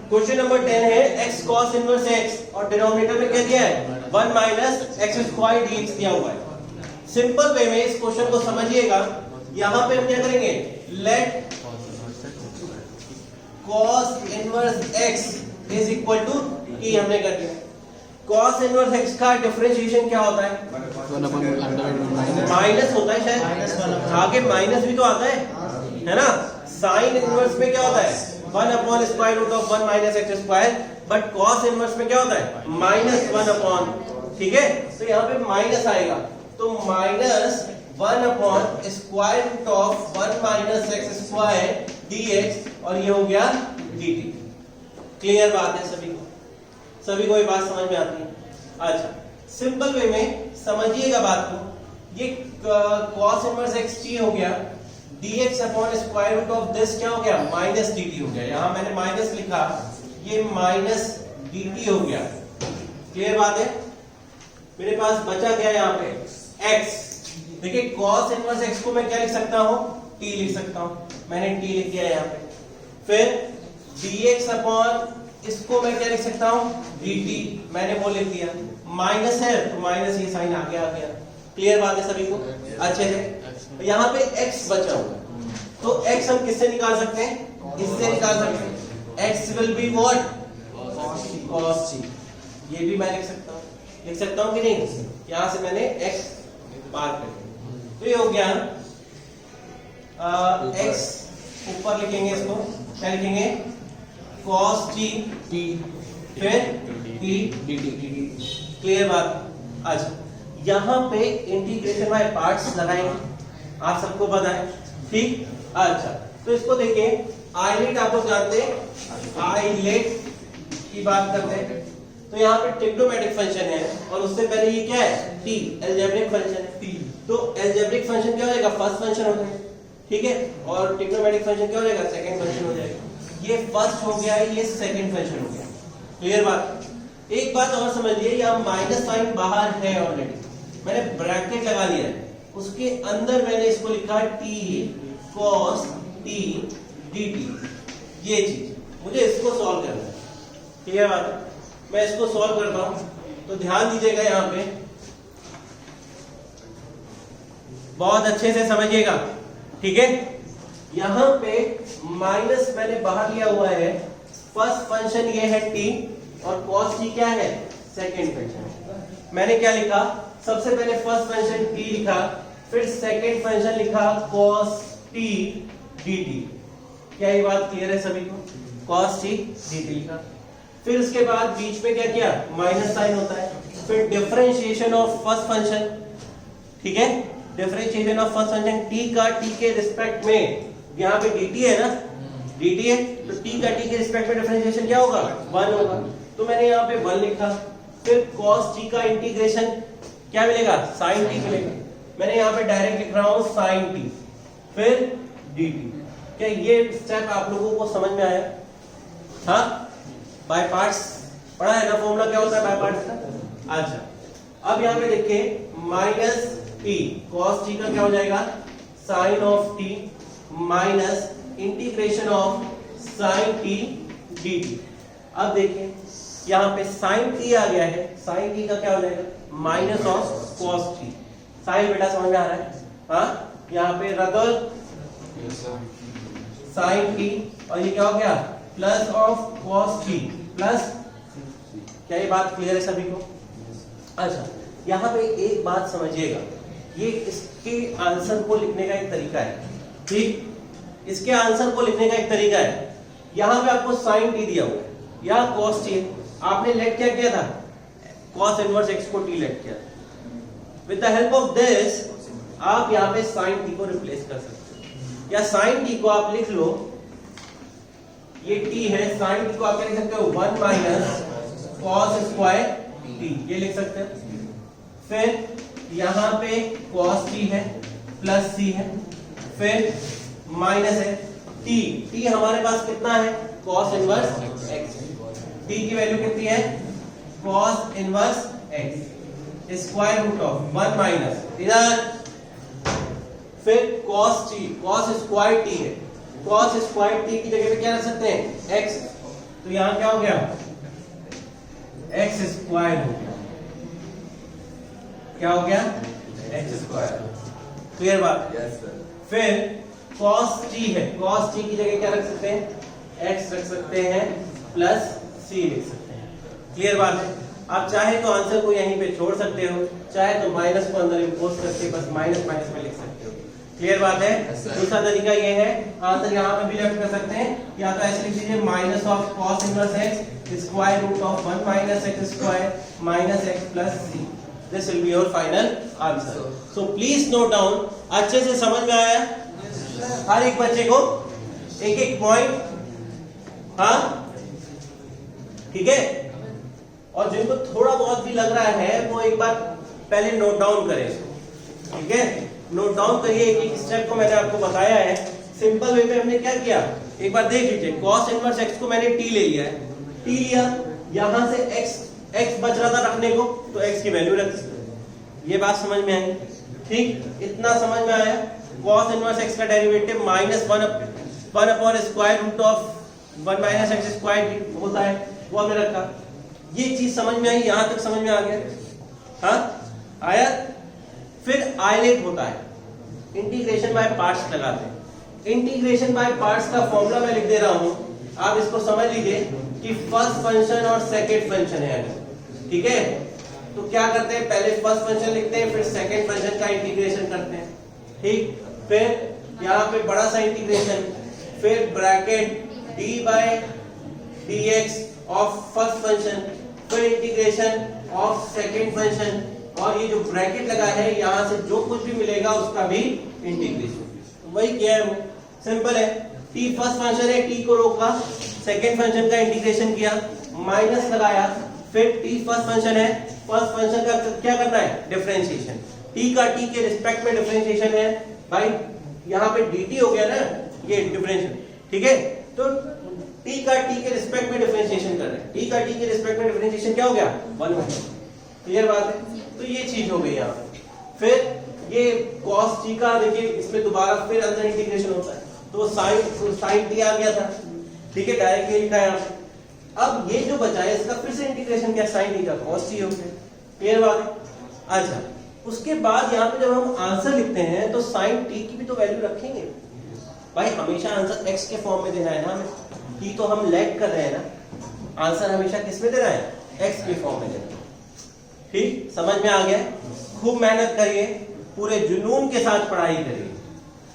क्वेश्चन नंबर 10 है x cos इनवर्स x और डिनोमिनेटर में क्या दिया है? 1 माइनस एक्स स्क्वायर dx दिया हुआ है। सिंपल वे में इस क्वेश्चन को समझिएगा। यहां पे हम क्या करेंगे? Let cos inverse x is equal to e हमने कर दिया। cos इनवर्स x का डिफरेंशिएशन क्या होता है? माइनस होता है शायद, आगे माइनस भी तो आता है ना? साइन इनवर्स में क्या होता है? 1 upon square root of 1 minus x square, but cos inverse में क्या होता है? माइनस 1 अपॉन, ठीक है? तो यहाँ पे माइनस आएगा, तो minus 1 upon square root of 1 minus x square dx और ये हो गया dt। क्लियर बात है सभी को? सभी को ये बात समझ में आती है? अच्छा, सिंपल वे में समझिएगा बात को। ये cos इनवर्स x t हो गया, dx upon square root of this क्या हो गया? माइनस dt हो गया। यहां मैंने माइनस लिखा, ये माइनस dt हो गया। क्लियर बात है? मेरे पास बचा क्या यहाँ पे? x। देखिए cos इनवर्स x को मैं क्या लिख सकता हूं, t लिख सकता हूं, मैंने t लिख दिया यहाँ पे। फिर dx अपॉन इसको मैं क्या लिख सकता हूं, dt, मैंने वो लिख दिया। माइनस है तो माइनस, ये साइन आगे आ गया। क्लियर बात है सभी को अच्छे से। यहाँ पे x बचा हुआ, तो x हम किससे निकाल सकते हैं, इससे निकाल सकते हैं। x will be what, cos t। ये भी मैं लिख सकता हूं कि नहीं, यहां से मैंने x पार कर दिया। तो ये हो गया x, ऊपर लिखेंगे इसको, क्या लिखेंगे, cos t, फिर t dt। क्लियर बात। अच्छा, यहाँ पे इंटीग्रेशन बाय पार्ट्स लगाएंगे, आप सबको पता है, ठीक। अच्छा, तो इसको देखिए, आइलेट आप लोग जानते हैं, आइलेट की बात करते हैं, तो यहाँ पे ट्रिग्नोमेट्रिक फंक्शन है, और उससे पहले ये क्या है, t, अलजेब्रिक फंक्शन है t। तो अलजेब्रिक फंक्शन क्या हो जाएगा, फर्स्ट फंक्शन हो जाएगा, ठीक है, और ट्रिग्नोमेट्रिक फंक्शन क्या हो जाएगा, सेकंड फंक्शन हो जाएगा। ये फर्स्ट हो गया, ये सेकंड फंक्शन हो गया। क्लियर बात। एक बात और समझिए, यहाँ माइनस साइन बाहर है ऑलरेडी, मैंने ब्रैकेट लगा लिया है, उसके अंदर मैंने इसको लिखा t cos t dt। ये चीज मुझे इसको सॉल्व करना है, क्लियर बात है। मैं इसको सॉल्व करता हूं, तो ध्यान दीजिएगा, यहाँ पे बहुत अच्छे से समझिएगा, ठीक है। यहाँ पे माइनस मैंने बाहर लिया हुआ है, फर्स्ट फंक्शन ये है t, और cos t क्या है, सेकंड फंक्शन। मैंने क्या लिखा, सबसे पहले फर्स्ट फंक्शन t लिखा, फिर सेकंड फंक्शन लिखा cos t dt। क्या ये बात क्लियर है सभी को, cos t dt लिखा। फिर उसके बाद बीच में क्या किया, माइनस साइन होता है, फिर डिफरेंशिएशन ऑफ फर्स्ट फंक्शन, ठीक है, differentiation of first function t का t के रिस्पेक्ट में, यहाँ पे dt है ना, dt है, तो t का t के रिस्पेक्ट में डिफरेंशिएशन क्या होगा, 1 होगा, तो मैंने यहाँ पे 1 लिखा। फिर cos t का इंटीग्रेशन क्या मिलेगा, sin t मिलेगा, मैंने यहाँ पे डायरेक्ट लिख रहा हूँ sin t, फिर dt। क्या ये स्टेप आप लोगों को समझ में आया, हाँ। बाय पार्ट्स पढ़ा है ना, फॉर्मूला क्या होता है बाय पार्ट्स का। अच्छा, अब यहाँ पे देखिए, माइनस t cos t का क्या हो जाएगा, sin of t minus integration of sin t dt। अब देखिए, यहाँ पे sin t आ गया है, sin t का क्या हो जाएगा, minus of cos t। Sign बेटा समझ में आ रहा है, हाँ। यहाँ पे रगल sin t, और ये क्या हो गया, plus of cos t plus, क्या ये बात क्लियर है सभी को। अच्छा, यहाँ पे एक बात समझिएगा, ये इसके आंसर को लिखने का एक तरीका है, ठीक। इसके आंसर को लिखने का एक तरीका है, यहाँ पे आपको sin t दिया हुआ है, यहाँ cos t, आपने लेट क्या किया था, cos इनवर्स x को t लेट किया। With the help of this आप यहाँ पे sin t को रिप्लेस कर सकते हो, या sin t को आप लिख लो, ये t है, sin t को आप क्या लिख सकते हो, 1 माइनस cos स्क्वायर t, ये लिख सकते हैं। फिर यहाँ पे cos t है, प्लस c है, फिर माइनस है t हमारे पास कितना है, cos इनवर्स x, t की वैल्यू कितनी है, cos inverse x, square root of 1 minus इधर, फिर cos स्क्वायर t है, cos स्क्वायर t की जगह पे क्या रख सकते हैं, x, तो यहां क्या हो गया, x स्क्वायर हो गया, क्या हो गया, x स्क्वायर। क्लियर बात, यस सर। फिर cos t है, cos t की जगह क्या रख सकते हैं, x रख सकते हैं, प्लस c लिख सकते हैं। क्लियर बात है। आप चाहे तो आंसर को यहीं पे छोड़ सकते हो, चाहे तो माइनस को अंदर इंपोज करके बस माइनस माइनस में लिख सकते हो। क्लियर बात है। दूसरा तरीका ये है, आंसर यहाँ पे भी लेफ्ट कर सकते हैं, या तो ऐसे लिख दीजिए minus of cos inverse x square root of 1 minus x square minus x plus c। This will be your final answer. So please note down. अच्छे से समझ में आया हर एक बच्चे को, एक एक पॉइंट, हाँ ठीक है। और जिनको थोड़ा बहुत भी लग रहा है वो एक बार पहले नोट डाउन करें, ठीक है। नोट डाउन करिए एक एक स्टेप को मैंने आपको बताया है। सिंपल वे में हमने क्या किया, एक बार देख लीजिए। cos इनवर्स x को मैंने t ले लिया है, t लिया, यहां से x बच रहा था रखने को, तो x की वैल्यू रख दी। ये बात समझ में आई? ठीक, इतना समझ में आया। cos इनवर्स x का derivative -1 upon square root of 1 minus x square होता है, वो हमने रखा। ये चीज समझ में आई? यहां तक समझ में आ गया? हाँ आया। फिर आइलेट होता है, इंटीग्रेशन बाय पार्ट्स लगाते हैं। इंटीग्रेशन बाय पार्ट्स का फॉर्मूला मैं लिख दे रहा हूं, आप इसको समझ लीजिए कि फर्स्ट फंक्शन और सेकंड फंक्शन है, ठीक है। तो क्या करते हैं, पहले फर्स्ट फंक्शन लिखते हैं, फिर सेकंड फंक्शन का इंटीग्रेशन करते हैं, ठीक। फिर यहाँ पे बड़ा सा इंटीग्रेशन, फिर bracket d by dx of first function, फिर इंटीग्रेशन ऑफ सेकंड फंक्शन, और ये जो ब्रैकेट लगा है यहाँ से जो कुछ भी मिलेगा उसका भी इंटीग्रेशन। वही किया है हमने, सिंपल है। t फर्स्ट फंक्शन है, t को रोका, सेकंड फंक्शन का इंटीग्रेशन किया, माइनस लगाया, फिर t फर्स्ट फंक्शन है, फर्स्ट फंक्शन का क्या करना है, डिफरेंशिएशन। t का t के रिस्पेक्ट में डिफरेंशिएशन है भाई, यहाँ पे dt हो गया ना, ये डिफरेंशिएशन, ठीक है। तो t का t के रिस्पेक्ट में डिफरेंशिएशन कर रहे हैं, t का t के रिस्पेक्ट में डिफरेंशिएशन क्या हो गया, 1। क्लियर बात है? तो ये चीज हो गई यहाँ पे। फिर ये cos t का देखिए, इसमें दोबारा फिर अंदर इंटीग्रेशन होता है, तो sin t आ गया था, ठीक है, डायरेक्ट ये लिखा है यहाँ पे। अब ये जो बचा है इसका फिर से इंटीग्रेशन क्या, sin t का cos t हो गया। क्लियर बात है? अच्छा, उसके बाद यहाँ पे जब हम आंसर लिखते हैं तो sin t की भी तो वैल्यू रखेंगे भाई, हमेशा आंसर x के फॉर्म में देना है ना हमें, t तो हम लैग कर रहे हैं ना, आंसर हमेशा किस में देना है, x के फॉर्म में देना है। ठीक, समझ में आ गया? खूब मेहनत करिए, पूरे जुनून के साथ पढ़ाई करिए,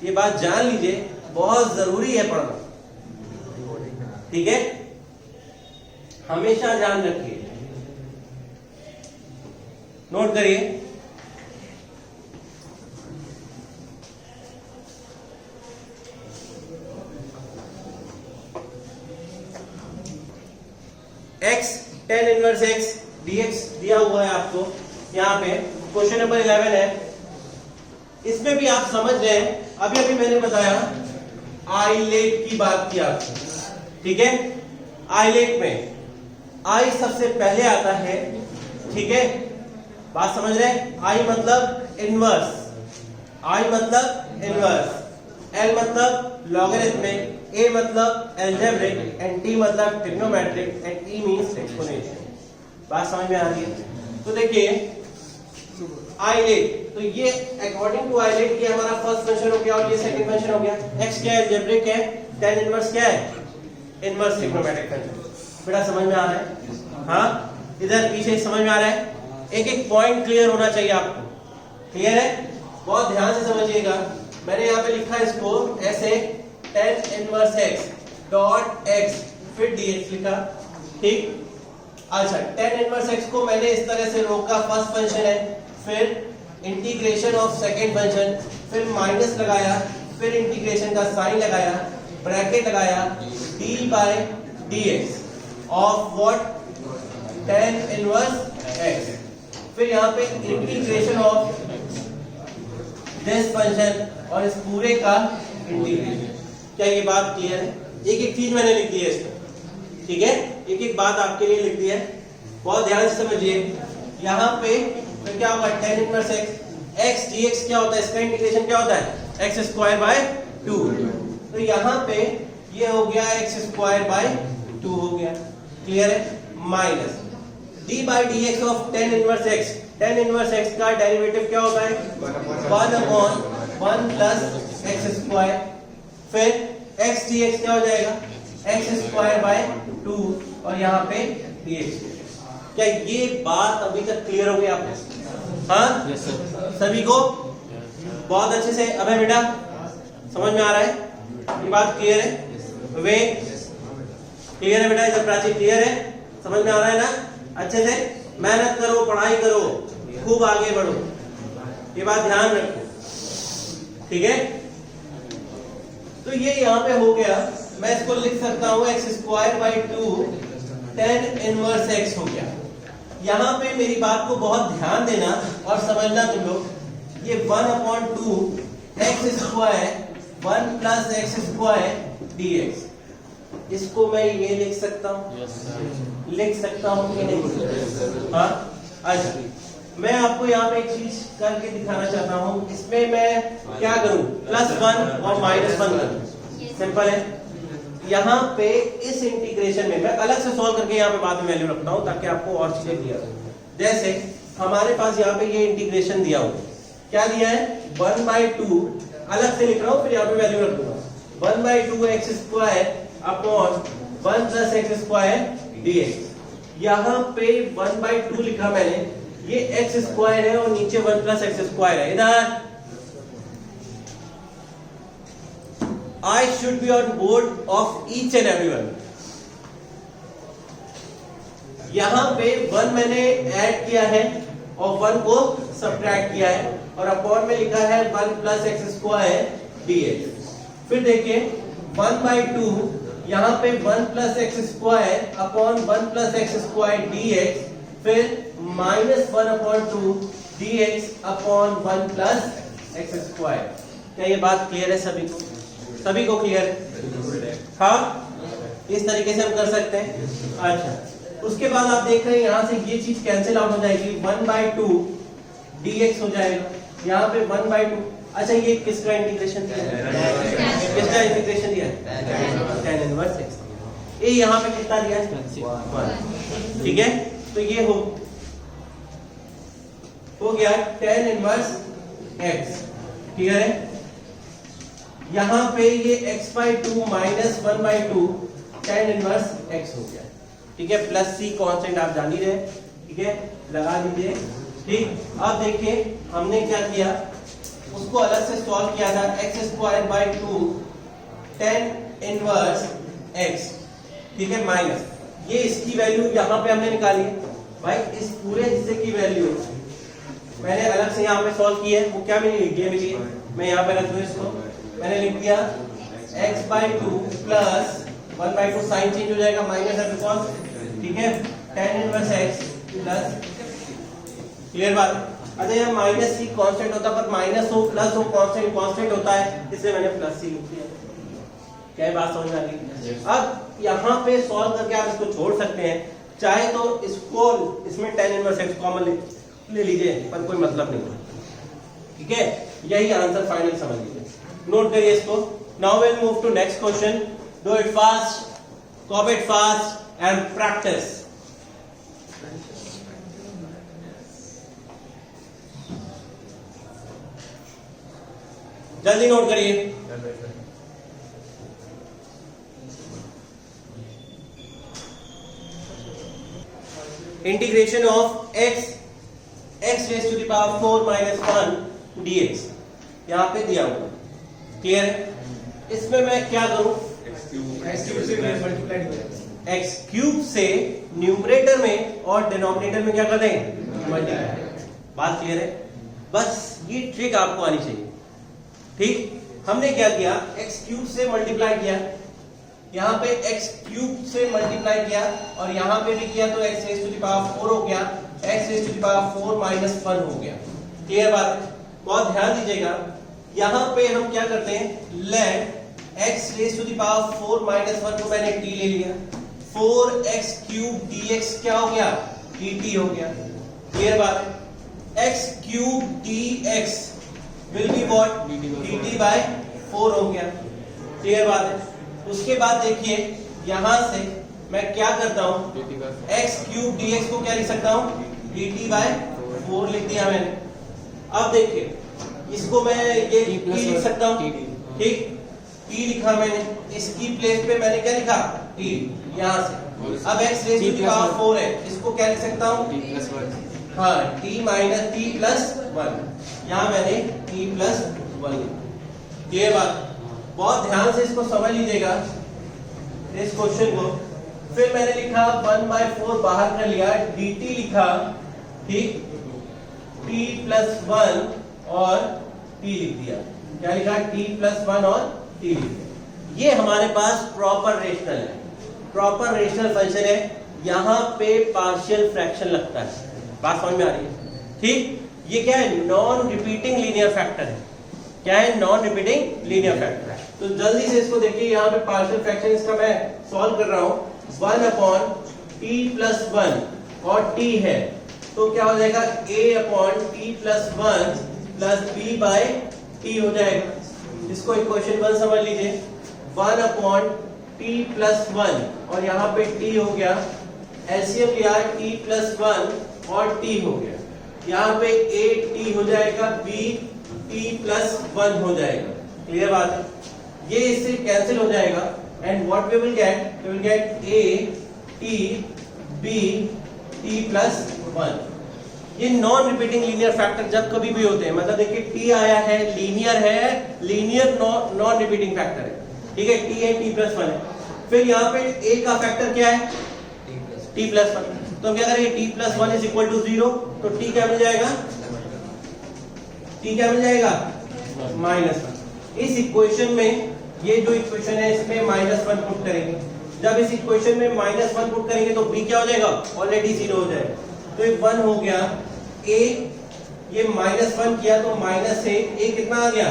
ये बात जान लीजिए, बहुत जरूरी है पढ़ना, ठीक है, हमेशा ध्यान रखिए, नोट करिए। x tan inverse x dx दिया हुआ है आपको, यहाँ पे क्वेश्चन नंबर 11 है। इसमें भी आप समझ रहे हैं, अभी अभी मैंने बताया आइलेट की बात की आपको, ठीक है। आइलेट में आई सबसे पहले आता है, ठीक है, बात समझ रहे हैं। आई मतलब इनवर्स, आई मतलब इनवर्स, एल मतलब लॉगरिथमिक, ए मतलब अलजेब्रिक, एंड टी मतलब trigonometric, and E means exponential. बात समझ में आ रही है? तो देखिए आइलेट, तो ये अकॉर्डिंग टू आइलेट ये हमारा फर्स्ट फंक्शन हो गया और ये सेकंड फंक्शन हो गया। एक्स क्या है, अलजेब्रिक है, tan इनवर्स क्या है, इनवर्स ट्रिग्नोमेट्रिक फंक्शन। बेटा समझ में आ रहा है? हाँ, इधर पीछे समझ में आ रहा है? एक एक पॉइंट क्लियर होना चाहिए आपको, क्लियर है? बहुत ध्यान से समझिएगा। मैंने यहाँ पे लिखा इसको ऐसे tan inverse x dot x फिर dx लिखा, ठीक। अच्छा, tan इनवर्स x को मैंने इस तरह से रोका, फर्स्ट फंक्शन है, फिर इंटीग्रेशन ऑफ सेकंड फंक्शन, फिर माइनस लगाया, फिर इंटीग्रेशन का साइन लगाया, ब्रैकेट लगाया, d by dx of what, tan inverse x, फिर यहाँ पे इंटीग्रेशन ऑफ दिस फंक्शन और इस पूरे का इंटीग्रेशन। क्या ये बात क्लियर है? एक एक चीज मैंने लिख दी है इसमें, ठीक है, एक एक बात आपके लिए लिख दी है, बहुत ध्यान से समझिए। यहाँ पे तो क्या होगा, tan इनवर्स x dx क्या होता है, इसका इंटीग्रेशन क्या होता है, x स्क्वायर बाय 2। तो यहाँ पे ये हो गया x स्क्वायर बाय 2 हो गया, क्लियर है। Minus d by dx of tan inverse x, tan inverse x का डेरिवेटिव क्या होता है, 1 अपॉन 1 प्लस एक्स स्क्वायर, फिर x dx क्या हो जाएगा, x स्क्वायर बाय 2 और यहाँ पे dx। क्या ये बात अभी तक क्लियर हो गई आपको? हाँ yes, सभी को बहुत अच्छे से। अबे बेटा समझ में आ रहा है, ये बात क्लियर है? वे क्लियर है बेटा? इधर प्राची क्लियर है, समझ में आ रहा है ना? अच्छे से मेहनत करो, पढ़ाई करो, खूब आगे बढ़ो, ये बात ध्यान रखो, ठीक है। तो ये यहाँ पे हो गया, मैं इसको लिख सकता हूँ x square by 2 tan inverse x हो गया। यहाँ पे मेरी बात को बहुत ध्यान देना और समझना तुम लोग, ये 1/2 x square 1 plus x square dx, इसको मैं ये लिख सकता हूँ, लिख सकता हूँ कि नहीं? हाँ, अच्छा मैं आपको यहाँ पे एक चीज करके दिखाना चाहता हूँ, इसमें मैं क्या करूँ, +1 और -1 करूँ। सिंपल है। यहाँ पे इस इंटीग्रेशन में मैं अलग से सॉल्व करके यहाँ पे बाद में वैल्यू रखता हूँ ताकि आपको और चीजें क्लियर हो। जैसे हमारे पास यहाँ पे ये इंटीग्रेशन दिया हुआ, क्या दिया है, 1/2, अलग से लिख रहा हूँ फिर यहाँ पे वैल्यू रख दूंगा, 1/2 x square upon 1 + x² dx। यहाँ पे 1/2 लिखा मैंने, ये x स्क्वायर है और नीचे 1 + x² है। इधर I should be on board of each and everyone। यहाँ पे 1 मैंने ऐड किया है और 1 को सब्ट्रैक्ट किया है और अपॉन में लिखा है 1 + x² dx। फिर देखिए 1/2, यहाँ पे 1 + x² अपॉन 1 + x² dx, फिर -1/2 dx अपॉन 1 + x²। क्या ये बात क्लियर है सभी को? सभी को क्लियर है? हाँ, इस तरीके से हम कर सकते हैं। अच्छा, उसके बाद आप देख रहे हैं यहाँ से ये चीज कैंसिल आउट हो जाएगी, 1/2 dx हो जाएगा, यहाँ पे 1/2। अच्छा, ये किसका इंटीग्रेशन दिया है? किसका इंटीग्रेशन दिया है? tan inverse x। ये यहाँ पे कितना दिया है? 1। ठीक है, तो ये हो गया tan इनवर्स x। ठीक है, यहाँ पे ये x/2 - 1/2 tan इनवर्स x हो गया। ठीक है, +c कांस्टेंट आप जान ही रहे। ठीक है, लगा दीजिए। ठीक, अब देखिए हमने क्या किया, उसको अलग से सॉल्व किया था, x²/2 tan इनवर्स x। ठीक है, माइनस ये इसकी वैल्यू यहाँ पे हमने निकाली है। भाई इस पूरे हिस्से की वैल्यू मैंने अलग से यहाँ पे सॉल्व की है, वो क्या मिली, ये मिली है। मैं यहाँ पे रख दूं इसको, मैंने लिख दिया x/2 + 1/2, साइन चेंज हो जाएगा, माइनस है बिकॉज। ठीक है, tan inverse x plus, clear बात। अच्छा, यहाँ -c कांस्टेंट होता पर माइनस हो प्लस हो, कांस्टेंट होता है, इसलिए मैंने +c लिख दिया। क्या ये बात समझ में आ गई? अब यहाँ पे सॉल्व करके आप इसको छोड़ सकते हैं, चाहे तो इसको इसमें tan इनवर्स x कॉमन ले लीजिए, पर कोई मतलब नहीं। ठीक है, यही आंसर फाइनल समझ लीजिए, नोट करिए इसको। Now will move to next question. Do it fast, copy it fast and practice. जल्दी नोट करिए। इंटीग्रेशन ऑफ x⁴ - 1 dx यहाँ पे दिया हुआ, क्लियर है? इसमें मैं क्या करूं, x³ से मल्टीप्लाई करें, x³ से न्यूमरेटर में और डिनोमिनेटर में क्या कर देंगे, मल्टीप्लाई। बात क्लियर है? बस ये ट्रिक आपको आनी चाहिए। ठीक, हमने क्या किया, x³ से मल्टीप्लाई किया, यहाँ पे x³ से मल्टीप्लाई किया और यहाँ पे भी किया तो x⁴ हो गया, x⁴ - 1 हो गया। क्लियर बात? बहुत ध्यान दीजिएगा, यहाँ पे हम क्या करते हैं, लेट x⁴ - 1 को मैंने t ले लिया, 4x³ dx क्या हो गया, dt हो गया। क्लियर बात है? x³ dx will be what, dt/4 हो गया। क्लियर बात है? उसके बाद देखिए यहां से मैं क्या करता हूं, x³ dx को क्या लिख सकता हूं, dt/4 लिख दिया मैंने। अब देखिए इसको मैं ये t लिख सकता हूं। ठीक, t लिखा मैंने, इसकी प्लेस पे मैंने क्या लिखा, t, यहां से। अब x⁴ है, इसको क्या लिख सकता हूं, हाँ, t - t+1, यहाँ मैंने t+1। क्लियर बात? बहुत ध्यान से इसको समझ लीजिएगा इस क्वेश्चन को। फिर मैंने लिखा 1/4 बाहर कर लिया, dt लिखा, ठीक, t+1 और t लिख दिया। क्या लिखा, t+1 और t लिख दिया। ये हमारे पास प्रॉपर रेशनल है, प्रॉपर रेशनल फंक्शन है। यहाँ पे पार्शियल फ्रैक्शन लगता है। बात समझ में आ रही है? ठीक, ये क्या है, नॉन रिपीटिंग लीनियर फैक्टर है। क्या है, नॉन रिपीटिंग लीनियर फैक्टर है। तो जल्दी से इसको देखिए, यहाँ पे पार्शियल फ्रैक्शन इसका मैं सॉल्व कर रहा हूँ। 1/t+1 और t है, तो क्या हो जाएगा a upon t plus 1 plus b by t हो जाएगा। इसको इक्वेशन 1 समझ लीजिए, 1 अपॉन टी प्लस 1 और यहाँ पे t हो गया, एलसीएम लिया t प्लस 1 और t हो गया, यहाँ पे a t हो जाएगा, b t प्लस 1 हो जाएगा। क्लियर बात है, ये इससे कैंसिल हो जाएगा and what we will get a t b t plus 1। ये नॉन रिपीटिंग लीनियर फैक्टर जब कभी भी होते हैं, मतलब देखिए t आया है, लीनियर नॉन रिपीटिंग फैक्टर है, ठीक है, t है, t प्लस 1 है। फिर यहाँ पे a का फैक्टर क्या है, t प्लस 1, तो हम क्या करेंगे, t plus 1 is equal to 0, तो t क्या मिल जाएगा, t क्या मिल जाएगा, -1। इस इक्वेशन में, ये जो इक्वेशन है इसमें -1 पुट करेंगे, जब इस इक्वेशन में -1 पुट करेंगे तो b क्या हो जाएगा, ऑलरेडी 0 हो जाएगा, तो ये 1 हो गया, a ये -1 किया तो माइनस से a कितना आ गया,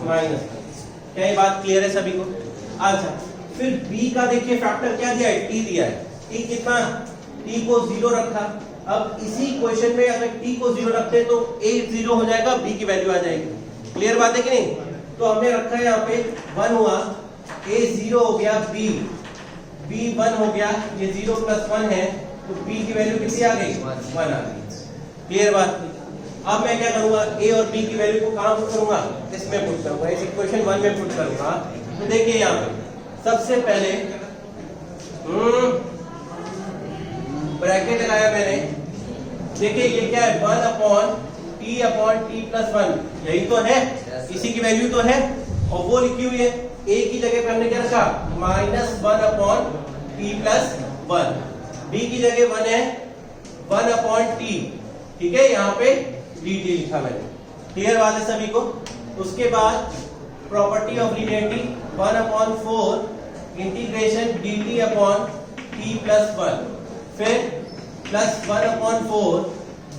-1। क्या ये बात क्लियर है सभी को? अच्छा, फिर b का देखिए फैक्टर क्या दिया है, t दिया है, t कितना, t को 0 रखा। अब इसी इक्वेशन में अगर t को 0 रखते तो a 0 हो जाएगा, b की वैल्यू आ जाएगी। क्लियर बात है कि नहीं? तो हमने रखा है यहाँ पे 1 हुआ, a 0 हो गया, b 1 हो गया, ये 0 प्लस 1 है, तो b की वैल्यू कितनी आ गई, 1 आ गई। क्लियर बात? अब मैं क्या करूंगा, a और b की वैल्यू को कहां पुट करूंगा, इसमें पुट करूंगा, इस इक्वेशन 1 में पुट करूंगा। तो देखिए यहाँ पे सबसे पहले ब्रैकेट लगाया मैंने, देखिए ये क्या है, 1 अपॉन टी प्लस 1, यही तो है, इसी की वैल्यू तो है, और वो लिखी हुई है, a की जगह पे हमने क्या रखा, -1 अपॉन टी प्लस 1, b की जगह 1 है, 1 अपॉन टी, ठीक है, यहाँ पे dt लिखा मैंने। क्लियर बात है सभी को? उसके बाद property of linearity, 1 upon 4 integration dt upon t plus 1, फिर plus 1 upon 4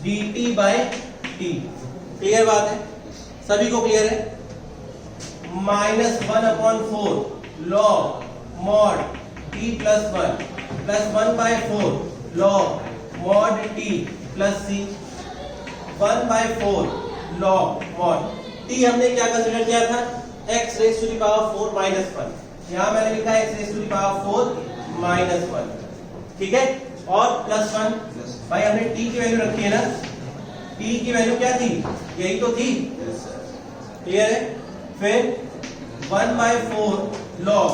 dt by t। Clear बात है सभी को? क्लियर है? -1 upon 4 log mod t plus 1 plus 1 by 4 log mod t plus c, 1 by 4 log mod t हमने क्या consider किया था, x raise to the power 4 minus 1, यहाँ मैंने लिखा है x raise to the power 4 minus 1, ठीक है, और प्लस 1, भाई हमने t की वैल्यू रखी है ना, t की वैल्यू क्या थी, यही तो थी। क्लियर है? फिर 1 बाय 4 लॉग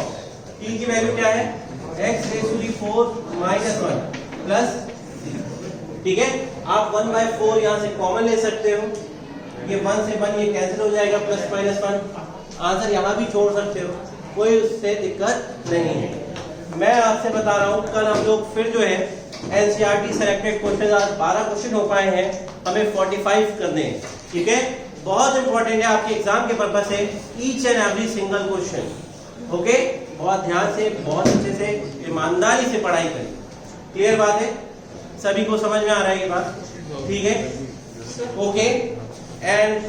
t की वैल्यू क्या है, x raise to the 4 minus 1 plus, ठीक है, आप 1 बाय 4 यहाँ से कॉमन ले सकते हो, ये 1 से 1 ये कैंसिल हो जाएगा, प्लस -1, आंसर यहाँ भी छोड़ सकते हो, कोई उससे दिक्कत नहीं है। मैं आपसे बता रहा हूँ, कल हम लोग फिर जो है एनसीईआरटी सेलेक्टेड क्वेश्चन, आज 12 क्वेश्चन हो पाए हैं, हमें 45 करने हैं, ठीक है, बहुत इंपॉर्टेंट है आपके एग्जाम के पर्पज से, each and every single question, okay, बहुत ध्यान से, बहुत अच्छे से, ईमानदारी से पढ़ाई करें। क्लियर बात है? सभी को समझ में आ रहा है ये बात? ठीक है, ओके, एंड